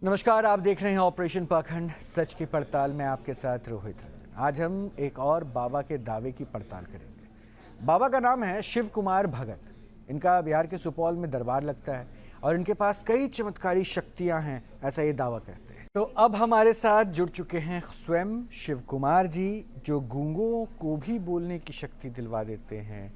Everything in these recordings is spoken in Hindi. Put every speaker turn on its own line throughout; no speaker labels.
नमस्कार, आप देख रहे हैं ऑपरेशन पाखंड, सच की पड़ताल में आपके साथ रोहित रंजन। आज हम एक और बाबा के दावे की पड़ताल करेंगे। बाबा का नाम है शिव कुमार भगत। इनका बिहार के सुपौल में दरबार लगता है और इनके पास कई चमत्कारी शक्तियां हैं, ऐसा ये दावा करते हैं। तो अब हमारे साथ जुड़ चुके हैं स्वयं शिव कुमार जी, जो गूंगों को भी बोलने की शक्ति दिलवा देते हैं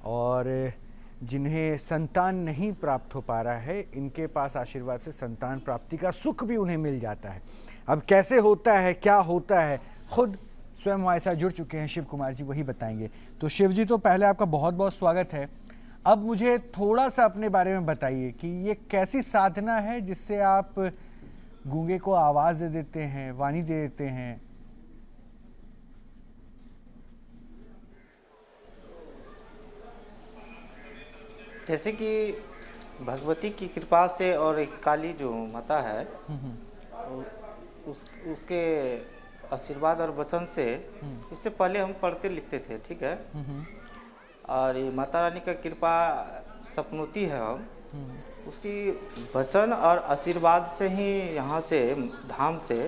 और जिन्हें संतान नहीं प्राप्त हो पा रहा है, इनके पास आशीर्वाद से संतान प्राप्ति का सुख भी उन्हें मिल जाता है। अब कैसे होता है, क्या होता है, खुद स्वयं हमारे साथ जुड़ चुके हैं शिव कुमार जी, वही बताएंगे। तो शिव जी, तो पहले आपका बहुत बहुत स्वागत है। अब मुझे थोड़ा सा अपने बारे में बताइए कि ये कैसी साधना है जिससे आप गूंगे को आवाज़ दे देते हैं, वाणी दे देते हैं।
जैसे कि भगवती की कृपा से और एक काली जो माता है उसके आशीर्वाद और वचन से इससे पहले हम पढ़ते लिखते थे, ठीक है। और ये माता रानी का कृपा सपनोती है, हम उसकी वचन और आशीर्वाद से ही यहाँ से धाम से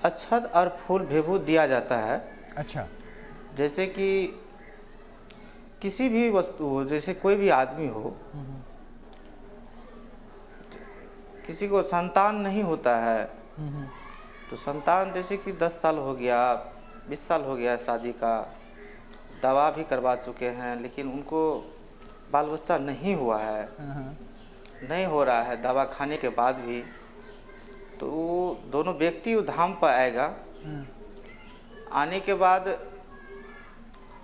अक्षत और फूल विभूत दिया जाता है।
अच्छा।
जैसे कि किसी भी वस्तु हो, जैसे कोई भी आदमी हो, किसी को संतान नहीं होता है तो संतान जैसे कि 10 साल हो गया, 20 साल हो गया शादी का, दवा भी करवा चुके हैं लेकिन उनको बाल बच्चा नहीं हुआ है, नहीं हो रहा है दवा खाने के बाद भी, तो वो दोनों व्यक्ति धाम पर आएगा। आने के बाद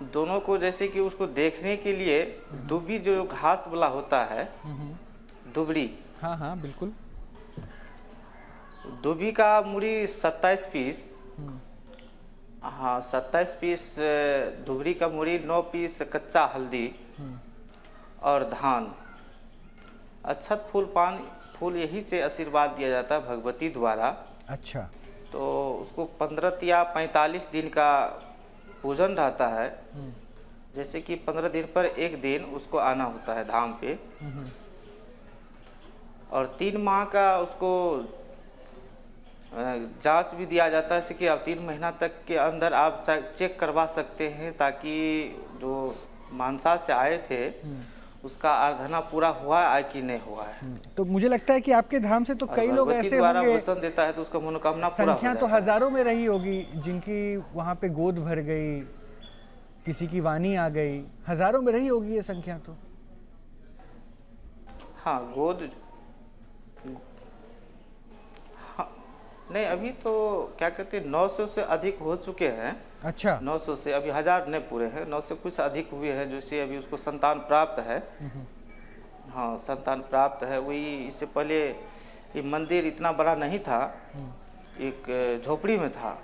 दोनों को जैसे कि उसको देखने के लिए दुबी जो घास वाला होता है, दुबड़ी,
हाँ हाँ बिल्कुल,
दुबी का मूड़ी 27 पीस, हाँ 27 पीस दुबड़ी का मूड़ी, 9 पीस कच्चा हल्दी और धान, अक्षत फूल, पान फूल, यही से आशीर्वाद दिया जाता है भगवती द्वारा।
अच्छा।
तो उसको 15 या 45 दिन का पूजन रहता है। जैसे कि 15 दिन पर एक दिन उसको आना होता है धाम पे, और 3 माह का उसको जांच भी दिया जाता है। जैसे कि आप 3 महीना तक के अंदर आप चेक करवा सकते हैं ताकि जो मानसा से आए थे उसका आराधना पूरा हुआ है कि नहीं हुआ है।
तो मुझे लगता है कि आपके धाम से तो कई लोग ऐसे होंगे,
वचन देता है तो उसका मनोकामना पूरा हो जाता है।
संख्या तो हजारों में रही होगी जिनकी वहां पे गोद भर गई, किसी की वाणी आ गई, हजारों में रही होगी ये संख्या तो।
हाँ गोद, हाँ नहीं अभी तो क्या कहते हैं 900 से अधिक हो चुके हैं।
अच्छा।
900 से अभी 1000 नहीं पूरे हैं, 900 से कुछ अधिक हुए हैं, जैसे अभी उसको संतान प्राप्त है। हाँ संतान प्राप्त है। वही इससे पहले ये मंदिर इतना बड़ा नहीं था, एक झोपड़ी में था।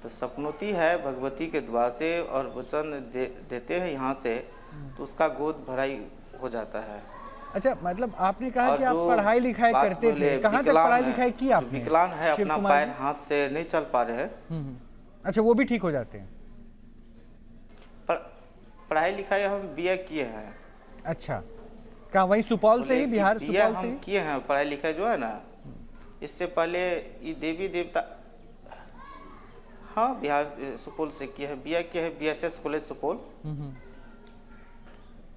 तो सपनोती है भगवती के द्वार से और वचन देते हैं यहाँ से, तो उसका गोद भराई हो जाता है।
अच्छा, मतलब आपने कहा कि आप पढ़ाई लिखाई करते थे, कहाँ तक पढ़ाई लिखाई की आपने?
विकलांग है, अपना पैर हाथ से नहीं चल पा रहे हैं।
अच्छा, वो भी ठीक हो जाते हैं?
पढ़ाई लिखाई हम बीए किए हैं।
अच्छा, कहाँ वही सुपौल से ही, बिहार सुपौल से ही
किए हैं पढ़ाई लिखाई जो है ना। इससे पहले ये देवी देवता, हाँ बिहार सुपौल से किए हैं, बीए किए हैं BSS कॉलेज सुपौल,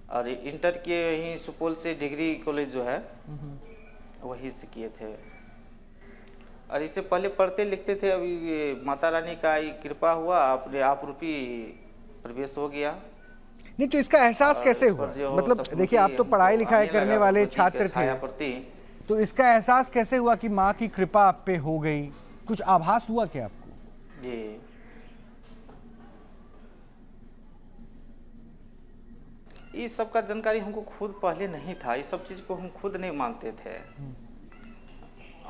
और इंटर किए यहीं सुपौल से डिग्री कॉलेज जो है वहीं से किए थे। और इससे पहले पढ़ते लिखते थे। अभी माता रानी का कृपा हुआ, अपने आप रूपी प्रवेश हो गया।
नहीं तो इसका एहसास कैसे हुआ? मतलब देखिए, आप तो पढ़ाई लिखाई करने वाले छात्र थे, तो इसका एहसास कैसे हुआ कि माँ की कृपा आप पे हो गई? कुछ आभास हुआ क्या आपको?
जी, ये सब का जानकारी हमको खुद पहले नहीं था, ये सब चीज़ को हम खुद नहीं मानते थे।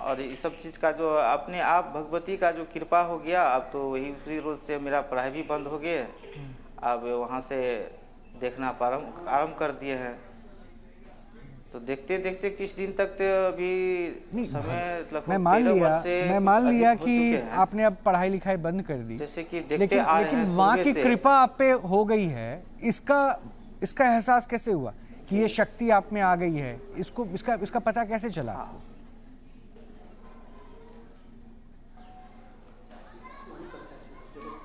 और ये सब चीज़ का जो अपने आप भगवती का जो कृपा हो गया, अब तो वही उसी रोज से मेरा पढ़ाई भी बंद हो गए। अब वहाँ से देखना आरम्भ कर दिए हैं। तो देखते देखते किस दिन तक तो अभी समय
मैं मान लिया कि आपने अब पढ़ाई लिखाई बंद कर दी,
जैसे कि देखते आ रहे हैं।
लेकिन माँ की कृपा आप पे हो गई है, इसका एहसास कैसे हुआ कि ये शक्ति आप में आ गई है, इसको इसका पता कैसे चला आपको?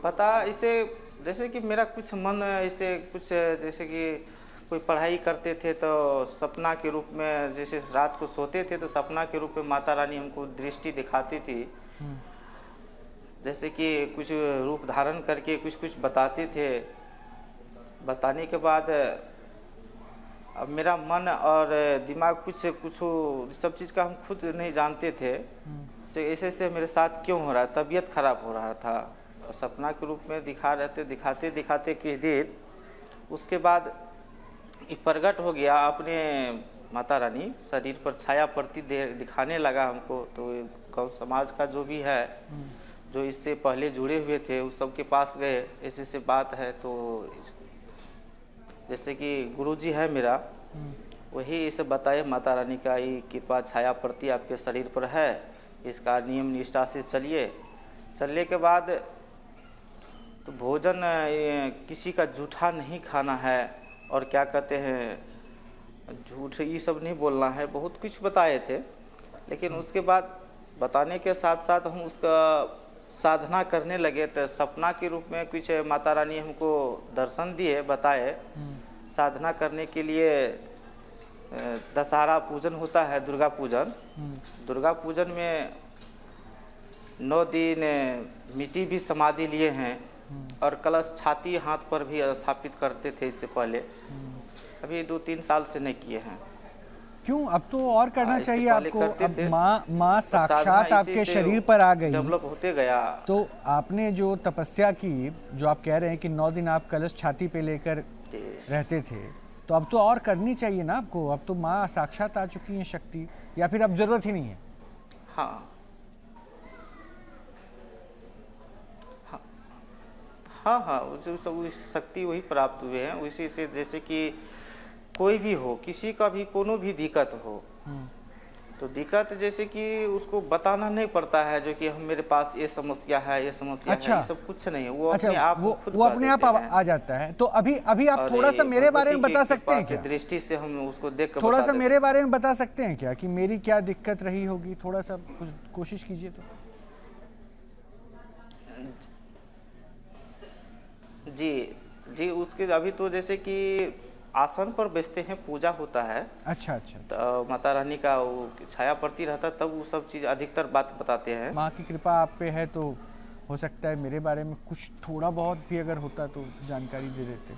पता इसे जैसे कि मेरा कुछ मन इसे कुछ जैसे कि कोई पढ़ाई करते थे तो सपना के रूप में, जैसे रात को सोते थे तो सपना के रूप में माता रानी हमको दृष्टि दिखाती थी, जैसे कि कुछ रूप धारण करके कुछ कुछ बताते थे। बताने के बाद अब मेरा मन और दिमाग कुछ सब चीज़ का हम खुद नहीं जानते थे, से ऐसे मेरे साथ क्यों हो रहा है, तबीयत खराब हो रहा था। सपना के रूप में दिखाते दिखाते कुछ देर उसके बाद प्रकट हो गया अपने माता रानी, शरीर पर छाया पड़ती दिखाने लगा हमको। तो गाँव समाज का जो भी है, जो इससे पहले जुड़े हुए थे उस सब के पास गए, ऐसे बात है। तो जैसे कि गुरुजी है मेरा, वही इसे बताए माता रानी का ये कृपा छाया पड़ती आपके शरीर पर है, इसका नियम निष्ठा से चलिए। चलने के बाद तो भोजन किसी का जूठा नहीं खाना है, और क्या कहते हैं झूठ ये सब नहीं बोलना है, बहुत कुछ बताए थे। लेकिन उसके बाद बताने के साथ साथ हम उसका साधना करने लगे, तो सपना के रूप में कुछ माता रानी हमको दर्शन दिए, बताए। साधना करने के लिए दशहरा पूजन होता है, दुर्गा पूजन। दुर्गा पूजन में 9 दिन मिट्टी भी समाधि लिए हैं, और कलश छाती हाथ पर भी स्थापित करते थे इससे पहले। अभी 2-3 साल से नहीं किए हैं।
क्यों? अब तो और करना चाहिए आपको। अब माँ साक्षात आपके शरीर पर आ गई,
डेवलप होते गया।
तो आपने जो तपस्या की, जो आप कह रहे हैं कि 9 दिन आप कलश छाती पे लेकर रहते थे, तो अब तो और करनी चाहिए ना आपको। अब तो माँ साक्षात आ चुकी है शक्ति, या फिर अब जरूरत ही नहीं है?
हाँ, उस शक्ति वही प्राप्त हुए हैं। उसी से जैसे कि कोई भी हो, किसी का भी कोनो भी दिक्कत हो, तो दिक्कत जैसे कि उसको बताना नहीं पड़ता है, जो कि हम मेरे पास ये समस्या है, ये समस्या है, ये सब कुछ नहीं है। वो अपने आप
वो अपने आप आ जाता है। तो अभी आप थोड़ा सा मेरे बारे में बता सकते हैं क्या?
दृष्टि से हम उसको देख कर
थोड़ा सा मेरे बारे में बता सकते हैं क्या, कि मेरी क्या दिक्कत रही होगी? थोड़ा सा कुछ कोशिश कीजिए तो।
जी, उसके अभी तो जैसे कि आसन पर बैठते हैं, पूजा होता है।
अच्छा।
तो माता रानी का वो छाया पड़ती रहता, तब वो सब चीज़ अधिकतर बात बताते हैं।
माँ की कृपा आप पे है, तो हो सकता है मेरे बारे में कुछ थोड़ा बहुत भी अगर होता तो जानकारी दे देते।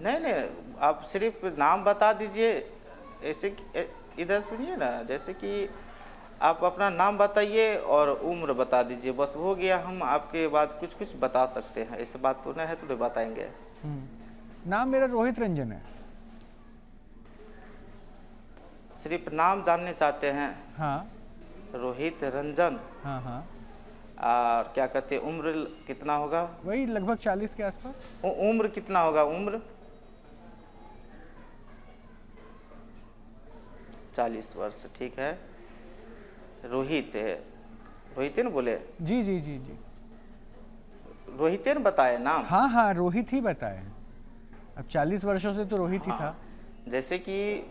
नहीं, आप सिर्फ नाम बता दीजिए। ऐसे इधर सुनिए ना, जैसे कि आप अपना नाम बताइए और उम्र बता दीजिए, बस हो गया। हम आपके बाद कुछ बता सकते हैं, ऐसे बात तो नहीं है, तो नहीं बताएंगे।
नाम मेरा रोहित रंजन है।
सिर्फ नाम जानने चाहते हैं?
हाँ,
रोहित रंजन।
हाँ।
और क्या कहते हैं, उम्र कितना होगा?
वही लगभग 40 के आसपास।
उम्र कितना होगा? उम्र 40 वर्ष, ठीक है। रोहित ने बोले?
जी।
रोहित ने बताए नाम?
हाँ, रोहित ही बताए। अब 40 वर्षों से तो रोहित ही था।
जैसे कि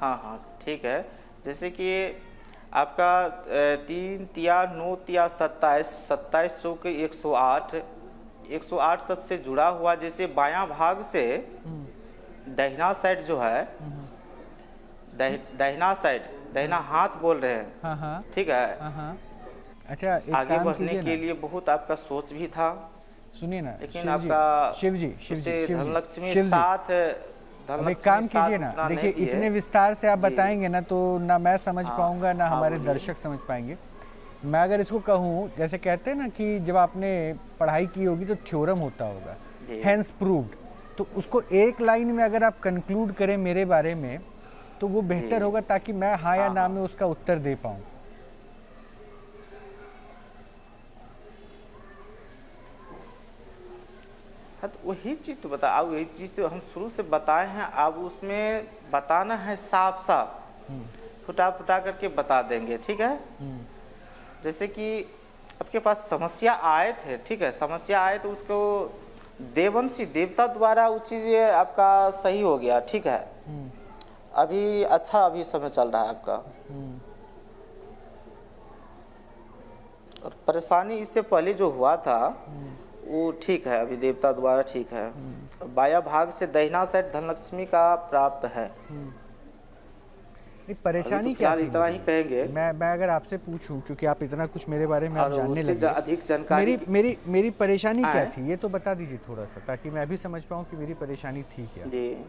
हाँ, ठीक है। जैसे कि आपका 3 तिया 9 तिया 27 चौके 108 तक से जुड़ा हुआ। जैसे बायां भाग से दाहिना साइड जो है, दाहिना हाथ बोल रहे हैं।
हाँ।
ठीक है।
अच्छा, एक
आगे बढ़ने के लिए बहुत आपका सोच भी था।
सुनिए ना,
लेकिन आपका
शिव जी
धनलक्ष्मी साथ
अब एक काम कीजिए ना, देखिए इतने विस्तार से आप बताएंगे ना, तो ना मैं समझ पाऊंगा, ना हमारे दर्शक समझ पाएंगे। मैं अगर इसको कहूँ, जैसे कहते हैं ना कि जब आपने पढ़ाई की होगी तो थ्योरम होता होगा, हेंस प्रूव्ड, तो उसको एक लाइन में अगर आप कंक्लूड करें मेरे बारे में, तो वो बेहतर होगा, ताकि मैं हाँ या ना में उसका उत्तर दे पाऊँ।
हाँ, तो वही चीज़ तो बता, अब यही चीज़ तो हम शुरू से बताए हैं। अब उसमें बताना है साफ फुटा करके बता देंगे, ठीक है। जैसे कि आपके पास समस्या आए थे, ठीक है, समस्या आए तो उसको देवंशी देवता द्वारा वो चीज़ आपका सही हो गया, ठीक है। अभी अच्छा अभी समय चल रहा है आपका। और परेशानी इससे पहले जो हुआ था वो ठीक है, अभी देवता द्वारा ठीक है। बाया भाग से दहिना साइड धनलक्ष्मी का प्राप्त है।
नहीं, परेशानी
तो
क्या थी?
इतना ही कहेंगे।
मैं अगर आपसे पूछूं, क्योंकि आप इतना कुछ मेरे बारे में आप जानने लगे,
अधिक जानकारी
मेरी परेशानी क्या
है?
थी ये तो बता दीजिए थोड़ा सा, ताकि मैं भी समझ पाऊं कि मेरी परेशानी थी क्या।
जी,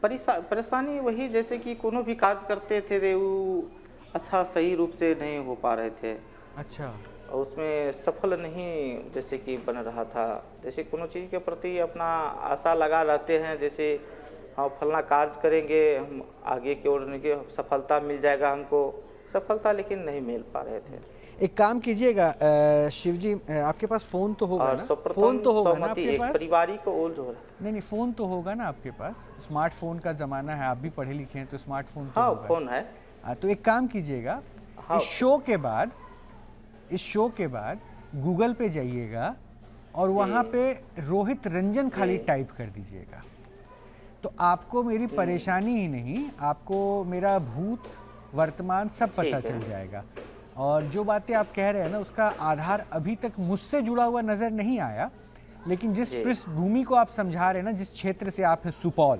परेशानी वही, जैसे कि कोनो भी कार्य करते थे वो अच्छा सही रूप से नहीं हो पा रहे थे।
अच्छा।
और उसमें सफल नहीं जैसे कि बन रहा था। जैसे कोनो चीज़ के प्रति अपना आशा लगा रहते हैं, जैसे हाँ फलना कार्य करेंगे हम, आगे की ओर सफलता मिल जाएगा हमको, सफलता लेकिन नहीं मिल पा रहे थे।
एक काम कीजिएगा शिव जी, आपके पास फोन तो होगा ना? फोन तो होगा ना आपके पास?
पारिवारिक ओल्ड हो रहा।
नहीं, फोन तो होगा ना आपके पास? स्मार्टफोन का जमाना है, आप भी पढ़े लिखे हैं तो स्मार्टफोन तो
हाँ
होगा।
फोन है।
तो एक काम कीजिएगा,
हाँ।
इस शो के बाद गूगल पे जाइएगा और वहाँ पे रोहित रंजन खाली टाइप कर दीजिएगा, तो आपको मेरी परेशानी ही नहीं, आपको मेरा भूत वर्तमान सब पता चल जाएगा। और जो बातें आप कह रहे हैं ना, उसका आधार अभी तक मुझसे जुड़ा हुआ नज़र नहीं आया, लेकिन जिस पृष्ठभूमि को आप समझा रहे हैं ना, जिस क्षेत्र से आप हैं, सुपौल,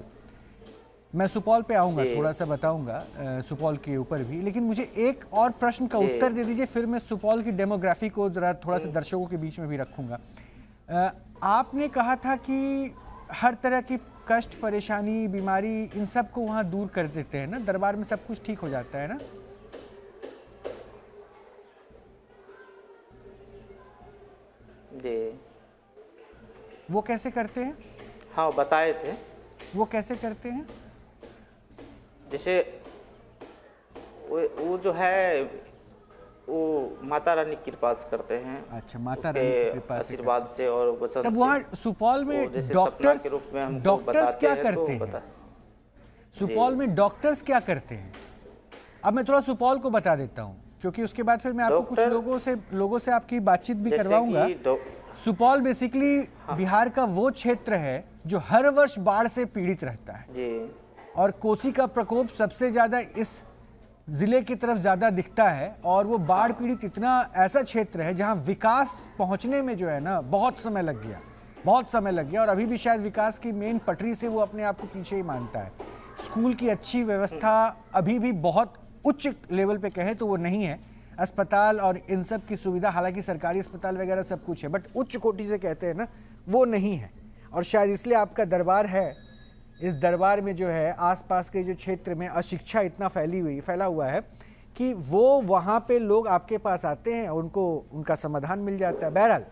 मैं सुपौल पे आऊँगा, थोड़ा सा बताऊँगा सुपौल के ऊपर भी, लेकिन मुझे एक और प्रश्न का उत्तर दे दीजिए, फिर मैं सुपौल की डेमोग्राफी को जरा थोड़ा सा दर्शकों के बीच में भी रखूँगा। आपने कहा था कि हर तरह की कष्ट, परेशानी, बीमारी, इन सब को वहाँ दूर कर देते हैं ना, दरबार में सब कुछ ठीक हो जाता है ना?
जी।
वो कैसे करते हैं?
हाँ बताए थे।
वो कैसे करते हैं?
जैसे वो जो है वो माता रानी की कृपा से करते हैं।
अच्छा, माता रानी की कृपा से,
आशीर्वाद से और वचन से।
तब वहाँ सुपौल में डॉक्टर्स क्या करते हैं? सुपौल में डॉक्टर्स क्या करते हैं? अब मैं थोड़ा सुपौल को बता देता हूँ, क्योंकि उसके बाद फिर मैं आपको कुछ लोगों से आपकी बातचीत भी करवाऊंगा। सुपौल बेसिकली बिहार का वो क्षेत्र है जो हर वर्ष बाढ़ से पीड़ित रहता है
जी।
और कोसी का प्रकोप सबसे ज्यादा इस जिले की तरफ ज्यादा दिखता है, और वो बाढ़ पीड़ित इतना ऐसा क्षेत्र है जहां विकास पहुंचने में जो है ना बहुत समय लग गया, और अभी भी शायद विकास की मेन पटरी से वो अपने आप को पीछे ही मानता है। स्कूल की अच्छी व्यवस्था अभी भी बहुत उच्च लेवल पे कहें तो वो नहीं है, अस्पताल और इन सब की सुविधा, हालांकि सरकारी अस्पताल वगैरह सब कुछ है, बट उच्च कोटि से कहते हैं ना, वो नहीं है। और शायद इसलिए आपका दरबार है, इस दरबार में जो है आसपास के जो क्षेत्र में अशिक्षा इतना फैला हुआ है कि वो वहाँ पे लोग आपके पास आते हैं, उनको उनका समाधान मिल जाता है। बहरहाल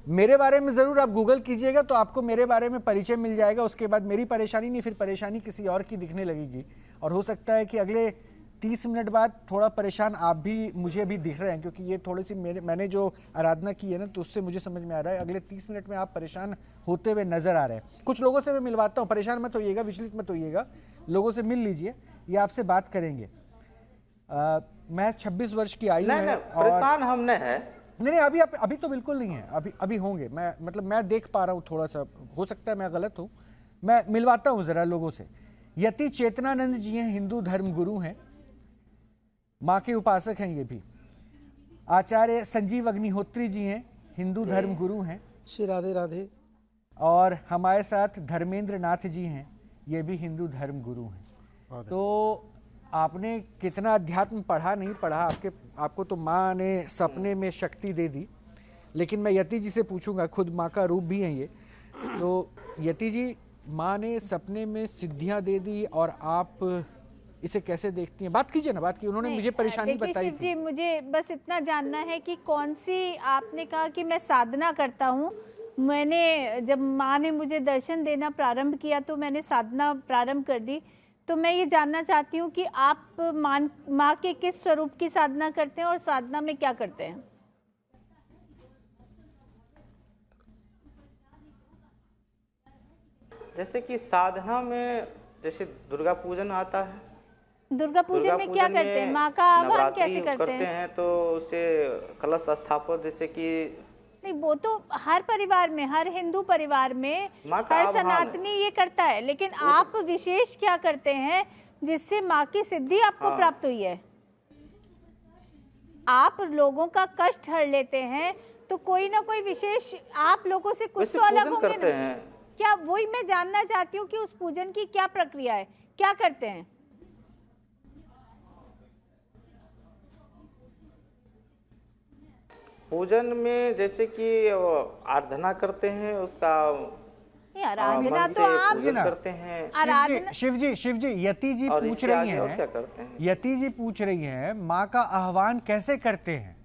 मेरे बारे में ज़रूर आप गूगल कीजिएगा तो आपको मेरे बारे में परिचय मिल जाएगा। उसके बाद मेरी परेशानी नहीं, फिर परेशानी किसी और की दिखने लगेगी, और हो सकता है कि अगले 30 मिनट बाद थोड़ा परेशान आप भी मुझे भी दिख रहे हैं, क्योंकि ये थोड़ी सी मैंने जो आराधना की है ना, तो उससे मुझे समझ में आ रहा है अगले 30 मिनट में आप परेशान होते हुए नजर आ रहे हैं। कुछ लोगों से मैं मिलवाता हूँ, परेशान मत होइएगा, विचलित मत होइएगा, लोगों से मिल लीजिए, ये आपसे बात करेंगे। मैं 26 वर्ष की आयु है।
परेशान हम नहीं है।
नहीं, अभी तो बिल्कुल नहीं है, अभी होंगे। मैं देख पा रहा हूँ, थोड़ा सा हो सकता है मैं गलत हूँ, मैं मिलवाता हूँ जरा लोगों से। यति चेतनानंद जी हैं, हिंदू धर्म गुरु हैं, माँ के उपासक हैं ये भी। आचार्य संजीव अग्निहोत्री जी हैं, हिंदू धर्म गुरु हैं।
श्री राधे राधे।
और हमारे साथ धर्मेंद्र नाथ जी हैं, ये भी हिंदू धर्म गुरु हैं। तो आपने कितना अध्यात्म पढ़ा नहीं पढ़ा, आपको तो माँ ने सपने में शक्ति दे दी, लेकिन मैं यति जी से पूछूंगा, खुद माँ का रूप भी है ये। तो यति जी, माँ ने सपने में सिद्धियाँ दे दी और आप इसे कैसे देखती हैं? बात कीजिए ना, बात की। उन्होंने मुझे परेशानी बताई थी।
जी, मुझे बस इतना जानना है कि कौन सी, आपने कहा कि मैं साधना करता हूँ, मैंने जब माँ ने मुझे दर्शन देना प्रारंभ किया तो मैंने साधना प्रारंभ कर दी, तो मैं ये जानना चाहती हूँ कि आप माँ के किस स्वरूप की साधना करते हैं और साधना में क्या करते हैं?
जैसे कि साधना में जैसे दुर्गा पूजन आता है,
दुर्गा पूजन में क्या करते हैं, माँ का आह्वान कैसे करते हैं?
तो उसे कलश स्थापन, जैसे कि
नहीं, वो तो हर परिवार में, हर हिंदू परिवार में
माँ का
हर
आह्वान
सनातनी ये करता है, लेकिन आप विशेष क्या करते हैं जिससे माँ की सिद्धि आपको प्राप्त हुई है? आप लोगों का कष्ट हर लेते हैं, तो कोई ना कोई विशेष आप लोगों से कुछ तो अलग होंगे ना? क्या वही मैं जानना चाहती हूँ कि उस पूजन की क्या प्रक्रिया है, क्या करते हैं?
पूजन में जैसे कि आराधना करते हैं, उसका
आराधना तो आप
करते हैं।
शिव जी यति जी पूछ रही हैं,
क्या करते हैं?
यति जी पूछ रही हैं माँ का आह्वान कैसे करते हैं?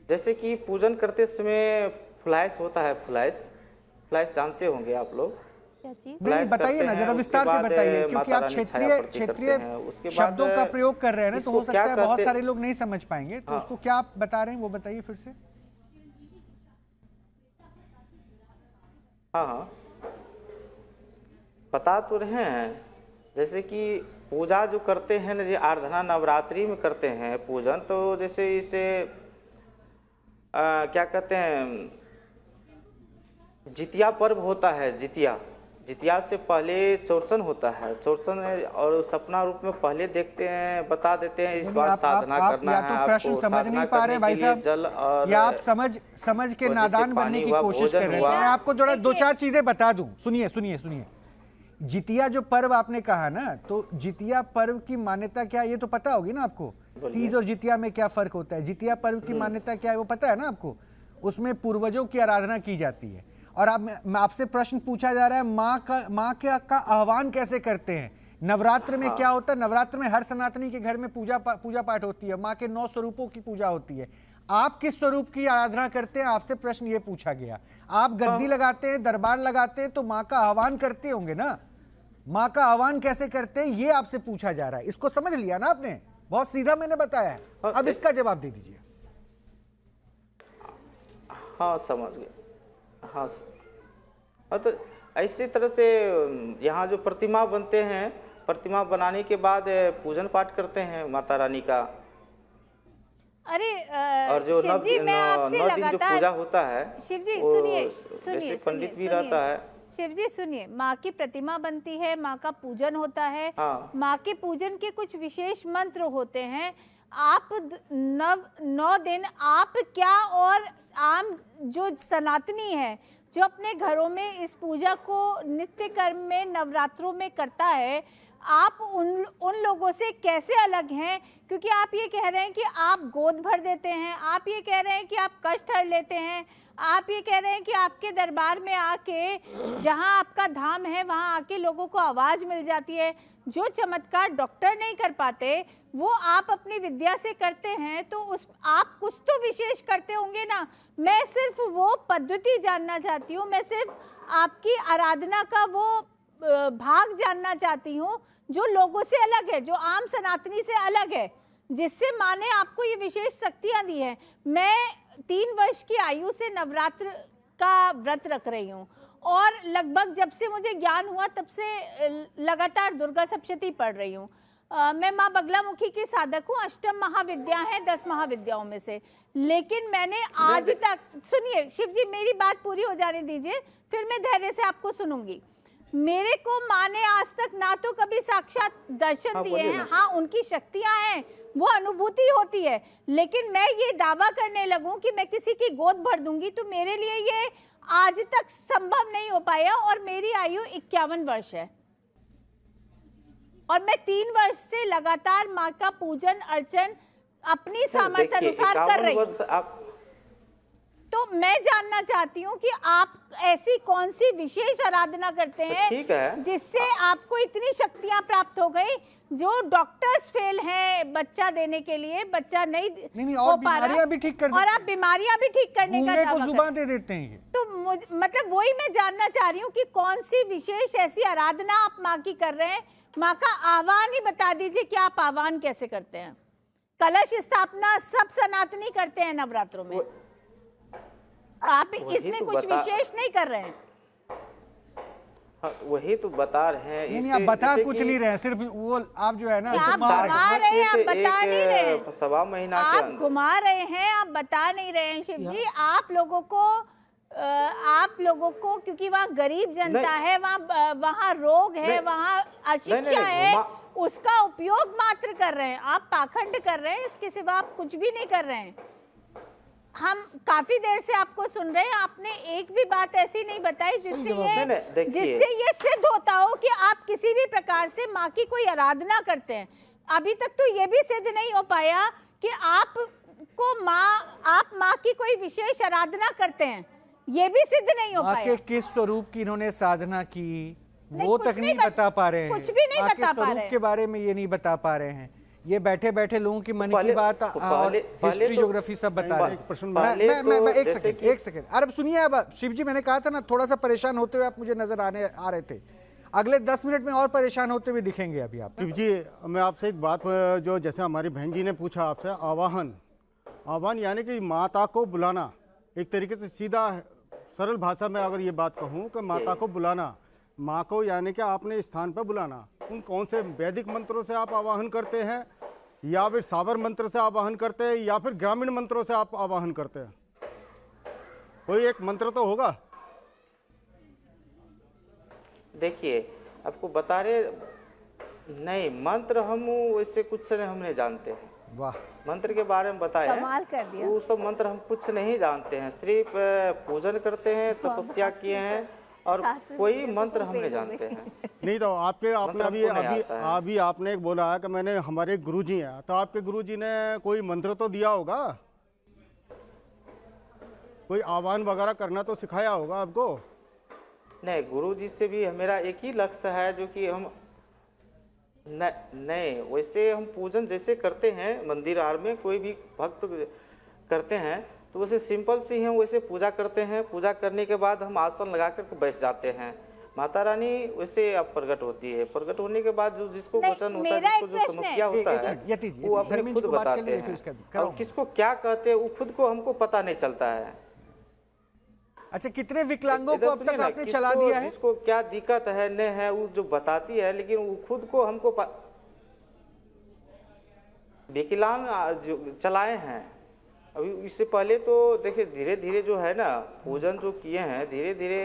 जैसे कि पूजन करते समय फ्लैश होता है, फ्लैश जानते होंगे आप लोग?
क्या चीज?
नहीं बताइए ना, जरा विस्तार से बताइए, क्योंकि आप क्षेत्रीय शब्दों का प्रयोग कर रहे हैं ना, तो हो सकता है बहुत सारे लोग नहीं समझ पाएंगे, तो उसको क्या आप बता रहे हैं वो बताइए फिर से।
हाँ, बता तो रहे हैं। जैसे कि पूजा जो करते हैं ना, जो आराधना नवरात्रि में करते हैं पूजन, तो जैसे इसे क्या कहते हैं, जितिया पर्व होता है। जितिया से पहले चौरसन होता है, चौरसन और सपना रूप में पहले देखते हैं, बता देते हैं इस बार साधना करना है।
या तो प्रश्न समझ नहीं पा रहे भाई साहब,
जल और
या आप समझ के नादान बनने की कोशिश कर रहे हैं। मैं आपको थोड़ा दो चार चीजें बता दूं, सुनिए। जितिया जो पर्व आपने कहा ना, तो जितिया पर्व की मान्यता क्या है ये तो पता होगी ना आपको। तीज और जितिया में क्या फर्क होता है? जितिया पर्व की मान्यता क्या है वो पता है ना आपको। उसमें पूर्वजों की आराधना की जाती है। और आपसे प्रश्न पूछा जा रहा है माँ का आह्वान कैसे करते हैं? नवरात्र में क्या होता है? नवरात्र में हर सनातनी के घर में पूजा पाठ होती है, माँ के 9 स्वरूपों की पूजा होती है। आप किस स्वरूप की आराधना करते हैं? आपसे प्रश्न ये पूछा गया। आप गद्दी लगाते हैं, दरबार लगाते हैं, तो माँ का आह्वान करते होंगे ना। माँ का आह्वान कैसे करते हैं ये आपसे पूछा जा रहा है। इसको समझ लिया ना आपने? बहुत सीधा मैंने बताया है, अब इसका जवाब दे दीजिए।
हाँ, समझ गया। हाँ, तो ऐसी तरह से यहाँ जो प्रतिमा बनते हैं, प्रतिमा बनाने के बाद पूजन पाठ करते हैं माता रानी का।
अरे
और जो
शिव जी, मैं आपसे लगातार
पूजा होता है,
शिव जी सुनिए,
पंडित भी रहता है।
शिव जी सुनिए, माँ की प्रतिमा बनती है, माँ का पूजन होता है। माँ के पूजन के कुछ विशेष मंत्र होते हैं। आप 9 दिन आप क्या और आम जो सनातनी है जो अपने घरों में इस पूजा को नित्य कर्म में नवरात्रों में करता है, आप उन लोगों से कैसे अलग हैं? क्योंकि आप ये कह रहे हैं कि आप गोद भर देते हैं, आप ये कह रहे हैं कि आप कष्ट हर लेते हैं, आप ये कह रहे हैं कि आपके दरबार में आके जहां आपका धाम है वहां आके लोगों को आवाज़ मिल जाती है। जो चमत्कार डॉक्टर नहीं कर पाते वो आप अपनी विद्या से करते हैं, तो आप कुछ तो विशेष करते होंगे ना। मैं सिर्फ वो पद्धति जानना चाहती हूँ, मैं सिर्फ आपकी आराधना का वो भाग जानना चाहती हूँ जो लोगों से अलग है, जो आम सनातनी से अलग है, जिससे माँ ने आपको ये विशेष शक्तियाँ दी हैं। मैं 3 वर्ष की आयु से नवरात्र का व्रत रख रही हूँ और लगभग जब से मुझे ज्ञान हुआ तब से लगातार दुर्गा सप्तशती पढ़ रही हूँ। मैं माँ बगलामुखी की साधक हूँ। 8 महाविद्या हैं 10 महाविद्याओं में से, लेकिन मैंने आज तक, सुनिए शिव जी मेरी बात पूरी हो जाने दीजिए, फिर मैं धैर्य से आपको सुनूंगी। मेरे को माँ ने आज तक ना तो कभी साक्षात दर्शन दिए हैं, हाँ उनकी शक्तियां हैं, वो अनुभूति होती है, लेकिन मैं ये दावा करने लगूं कि मैं किसी की गोद भर दूंगी तो मेरे लिए ये आज तक संभव नहीं हो पाया। और मेरी आयु 51 वर्ष है और मैं 3 वर्ष से लगातार माँ का पूजन अर्चन अपनी सामर्थ्य अनुसार कर रही हूँ। तो मैं जानना चाहती हूँ कि आप ऐसी कौन सी विशेष आराधना करते हैं जिससे आपको इतनी शक्तियां प्राप्त हो गई। जो डॉक्टर्स फेल हैं बच्चा देने के लिए, बच्चा नहीं
और बीमारियां भी ठीक कर
और आप बीमारियां भी ठीक करने का दावा
को जुबान दे देते हैं।
तो मतलब वही मैं जानना चाह रही हूँ कि कौन सी विशेष ऐसी आराधना आप माँ की कर रहे हैं। माँ का आह्वान ही बता दीजिए कि आप आह्वान कैसे करते हैं। कलश स्थापना सब सनातनी करते हैं नवरात्रों में, आप इसमें कुछ विशेष नहीं कर रहे हैं।
हाँ, वही तो बता रहे हैं।
नहीं, आप बता कुछ नहीं रहे हैं, सिर्फ वो आप जो है ना
आप घुमा रहे हैं, आप बता नहीं रहे हैं।
सवा महीना के
आप
अंदर
घुमा रहे हैं, आप बता नहीं रहे हैं शिव जी। आप लोगों को क्योंकि वहाँ गरीब जनता है, वहाँ रोग है, वहाँ अशिक्षा है, उसका उपयोग मात्र कर रहे हैं। आप पाखंड कर रहे हैं, इसके सिवा आप कुछ भी नहीं कर रहे हैं। हम काफी देर से आपको सुन रहे हैं, आपने एक भी बात ऐसी नहीं बताई जिससे ये सिद्ध होता हो कि आप किसी भी प्रकार से माँ की कोई आराधना करते हैं। अभी तक तो ये भी सिद्ध नहीं हो पाया कि आप माँ की कोई विशेष आराधना करते हैं, ये भी सिद्ध नहीं हो पाया।
किस स्वरूप की इन्होंने साधना की वो तक नहीं बता पा रहे हैं,
कुछ भी नहीं बता पा रहे हैं,
के बारे में ये नहीं बता पा रहे हैं। ये बैठे बैठे लोगों की मन की बात और हिस्ट्री ज्योग्राफी सब बता रहे हैं। मैं एक सेकंड अरे सुनिए, अब शिव जी मैंने कहा था ना, थोड़ा सा परेशान होते हुए आप मुझे नजर आ रहे थे। अगले 10 मिनट में और परेशान होते हुए दिखेंगे अभी आप।
शिव जी, मैं आपसे एक बात, जो जैसे हमारी बहन जी ने पूछा आपसे, आवाहन यानी कि माता को बुलाना, एक तरीके से सीधा सरल भाषा में अगर ये बात कहूँ कि माता को बुलाना, माँ को यानी कि आपने स्थान पर बुलाना। उन कौन से वैदिक मंत्रों से आप आवाहन करते हैं, या फिर साबर मंत्र से आवाहन करते हैं, या फिर ग्रामीण मंत्रों से आप आवाहन करते हैं? कोई एक मंत्र तो होगा।
देखिए, आपको बता रहे नहीं, मंत्र हम वैसे कुछ से हम नहीं जानते हैं।
वाह,
मंत्र के बारे में बताए,
कमाल कर दिया।
वो सब मंत्र हम कुछ नहीं जानते हैं, सिर्फ पूजन करते हैं, तपस्या किए हैं, और कोई मंत्र हम नहीं जानते हैं।
नहीं तो आपने अभी आपने एक गुरुजी है कि मैंने हमारे गुरुजी हैं, तो आपके गुरुजी ने कोई मंत्र तो दिया होगा, कोई आह्वान वगैरह करना तो सिखाया होगा आपको।
नहीं, गुरुजी से भी मेरा एक ही लक्ष्य है, जो कि हम नहीं वैसे हम पूजन जैसे करते हैं मंदिर आर में, कोई भी भक्त करते हैं तो वैसे सिंपल से ही हम वैसे पूजा करते हैं। पूजा करने के बाद हम आसन लगा कर बैठ जाते हैं। माता रानी वैसे अब प्रकट होती है, प्रकट होने के बाद जो जिसको वचन होता है, जिसको जो समस्या होता है, वो अपने खुद बताते हैं, और किसको क्या कहते हैं वो खुद को हमको पता नहीं चलता है।
अच्छा, कितने विकलांगों को अब तक आपने चला दिया है?
जिसको क्या दिक्कत है नहीं है वो जो बताती है, लेकिन वो खुद को हमको विकलांग जो चलाए हैं। अभी इससे पहले तो देखिए धीरे धीरे जो है ना पूजन जो किए हैं, धीरे धीरे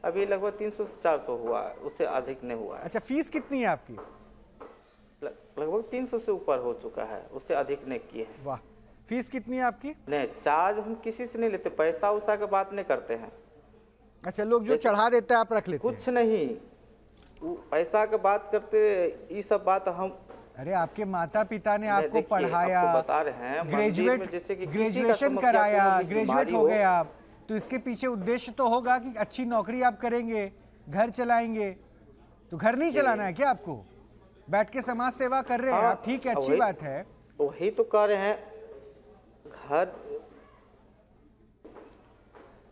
अभी लगभग 300 से 400 हुआ है, उससे अधिक नहीं हुआ है।
अच्छा, फीस कितनी है आपकी?
लगभग 300 से ऊपर हो चुका है, उससे अधिक नहीं किए हैं।
वाह, फीस कितनी है आपकी?
नहीं, चार्ज हम किसी से नहीं लेते, पैसा उसा की बात नहीं करते हैं।
अच्छा, लोग जो चढ़ा देते हैं आप रख लेते हैं?
कुछ नहीं, पैसा की बात करते, ये सब बात हम।
अरे आपके माता पिता ने आपको पढ़ाया,
बता रहे हैं,
ग्रेजुएशन कराया, ग्रेजुएट हो गए आप, तो इसके पीछे उद्देश्य तो होगा कि अच्छी नौकरी आप करेंगे, घर चलाएंगे। तो घर नहीं चलाना है क्या आपको? बैठ के समाज सेवा कर रहे हैं आप, ठीक है, अच्छी बात है।
वही तो कर रहे हैं, घर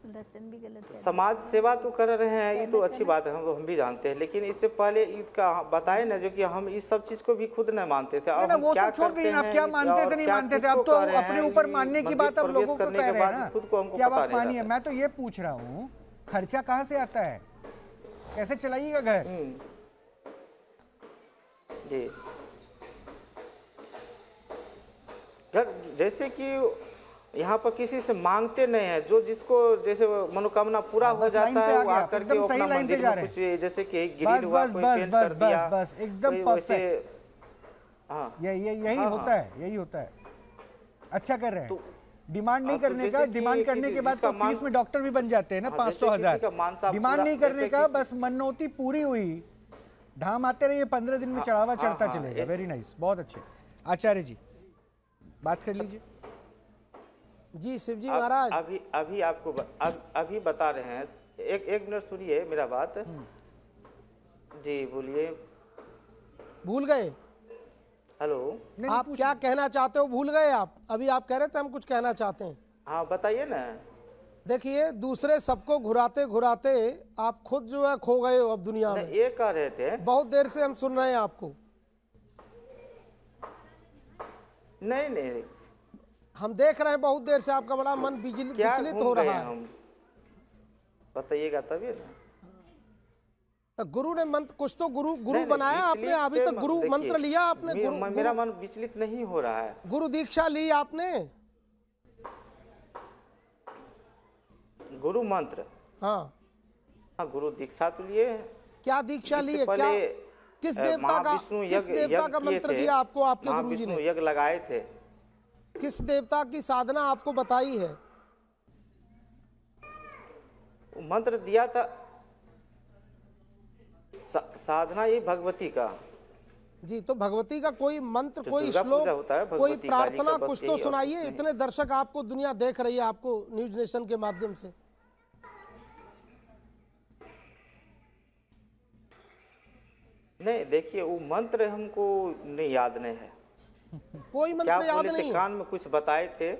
भी गलत है।
समाज सेवा तो कर रहे हैं, ये तो अच्छी बात है, हम भी जानते हैं। लेकिन इससे पहले इसका बताए ना, जो कि हम इस सब चीज को भी खुद नहीं मानते थे।
अब वो सब छोड़ दीजिए, आप क्या मानते थे नहीं मानते थे, अब तो अपने ऊपर मानने की बात अब लोगों को कह रहे हैं ना, कि अब आप मानिए। मैं तो ये पूछ रहा हूँ, खर्चा कहाँ से आता है, कैसे चलाइएगा घर?
जी, जैसे कि यहाँ पर किसी से मांगते नहीं है, जो जिसको जैसे मनोकामना पूरा हो जाता है वो आकर के अपना मंदिर में कुछ जैसे कि गिरिड हुआ, कोई पेंट कर दिया,
बस एकदम परफेक्ट। हाँ, यही होता है, यही होता है। अच्छा कर रहे हैं। डिमांड नहीं करने का, डिमांड करने के बाद तो फीस में डॉक्टर भी बन जाते हैं ना, 500,000। डिमांड नहीं करने का, बस मनोती पूरी हुई, धाम आते रहिए, 15 दिन में चढ़ावा चढ़ता चलेगा। वेरी नाइस, बहुत अच्छे। आचार्य जी बात कर लीजिए।
जी शिव जी महाराज,
अभी आपको अभी बता रहे हैं, एक मिनट सुनिए मेरा बात। जी बोलिए।
भूल गए?
हेलो,
आप क्या कहना चाहते हो, भूल गए आप? अभी आप कह रहे थे हम कुछ कहना चाहते हैं।
हाँ बताइए ना।
देखिए, दूसरे सबको घुराते घुराते आप खुद जो है खो गए हो अब दुनिया में।
ये कह रहे थे,
बहुत देर से हम सुन रहे हैं आपको।
नहीं,
हम देख रहे हैं बहुत देर से आपका बड़ा मन विचलित हो रहा है।
बताइएगा तभी ना।
तो गुरु ने मंत्र कुछ तो गुरु
नहीं,
बनाया आपने,
विचलित
अभी तक गुरु
देखिए,
मंत्र लिया आपने?
मेरा मन विचलित नहीं हो रहा है।
गुरु दीक्षा ली आपने?
गुरु मंत्र,
हाँ
हाँ, गुरु दीक्षा तो लिए हैं।
क्या दीक्षा ली है?
इससे
क्या
पहले,
किस देवता का, किस देवता का मंत्र दिया आपको आपके गुरु जी ने?
यज्ञ लगाए थे।
किस देवता की साधना आपको बताई है?
मंत्र दिया था, साधना ये भगवती का
जी। तो भगवती का कोई मंत्र,
जो
कोई
दुर्गा पूजा
श्लोक,
होता है,
कोई
भगवती
प्रार्थना
काली का,
कुछ
बस
तो
यही और
सुनाइए।
कुछ नहीं।
इतने दर्शक आपको, दुनिया देख रही है आपको न्यूज नेशन के माध्यम से।
नहीं, देखिए वो मंत्र हमको नहीं याद नहीं है।
कोई
क्या
मंत्र याद
बोले थे,
नहीं है?
कान में कुछ बताए थे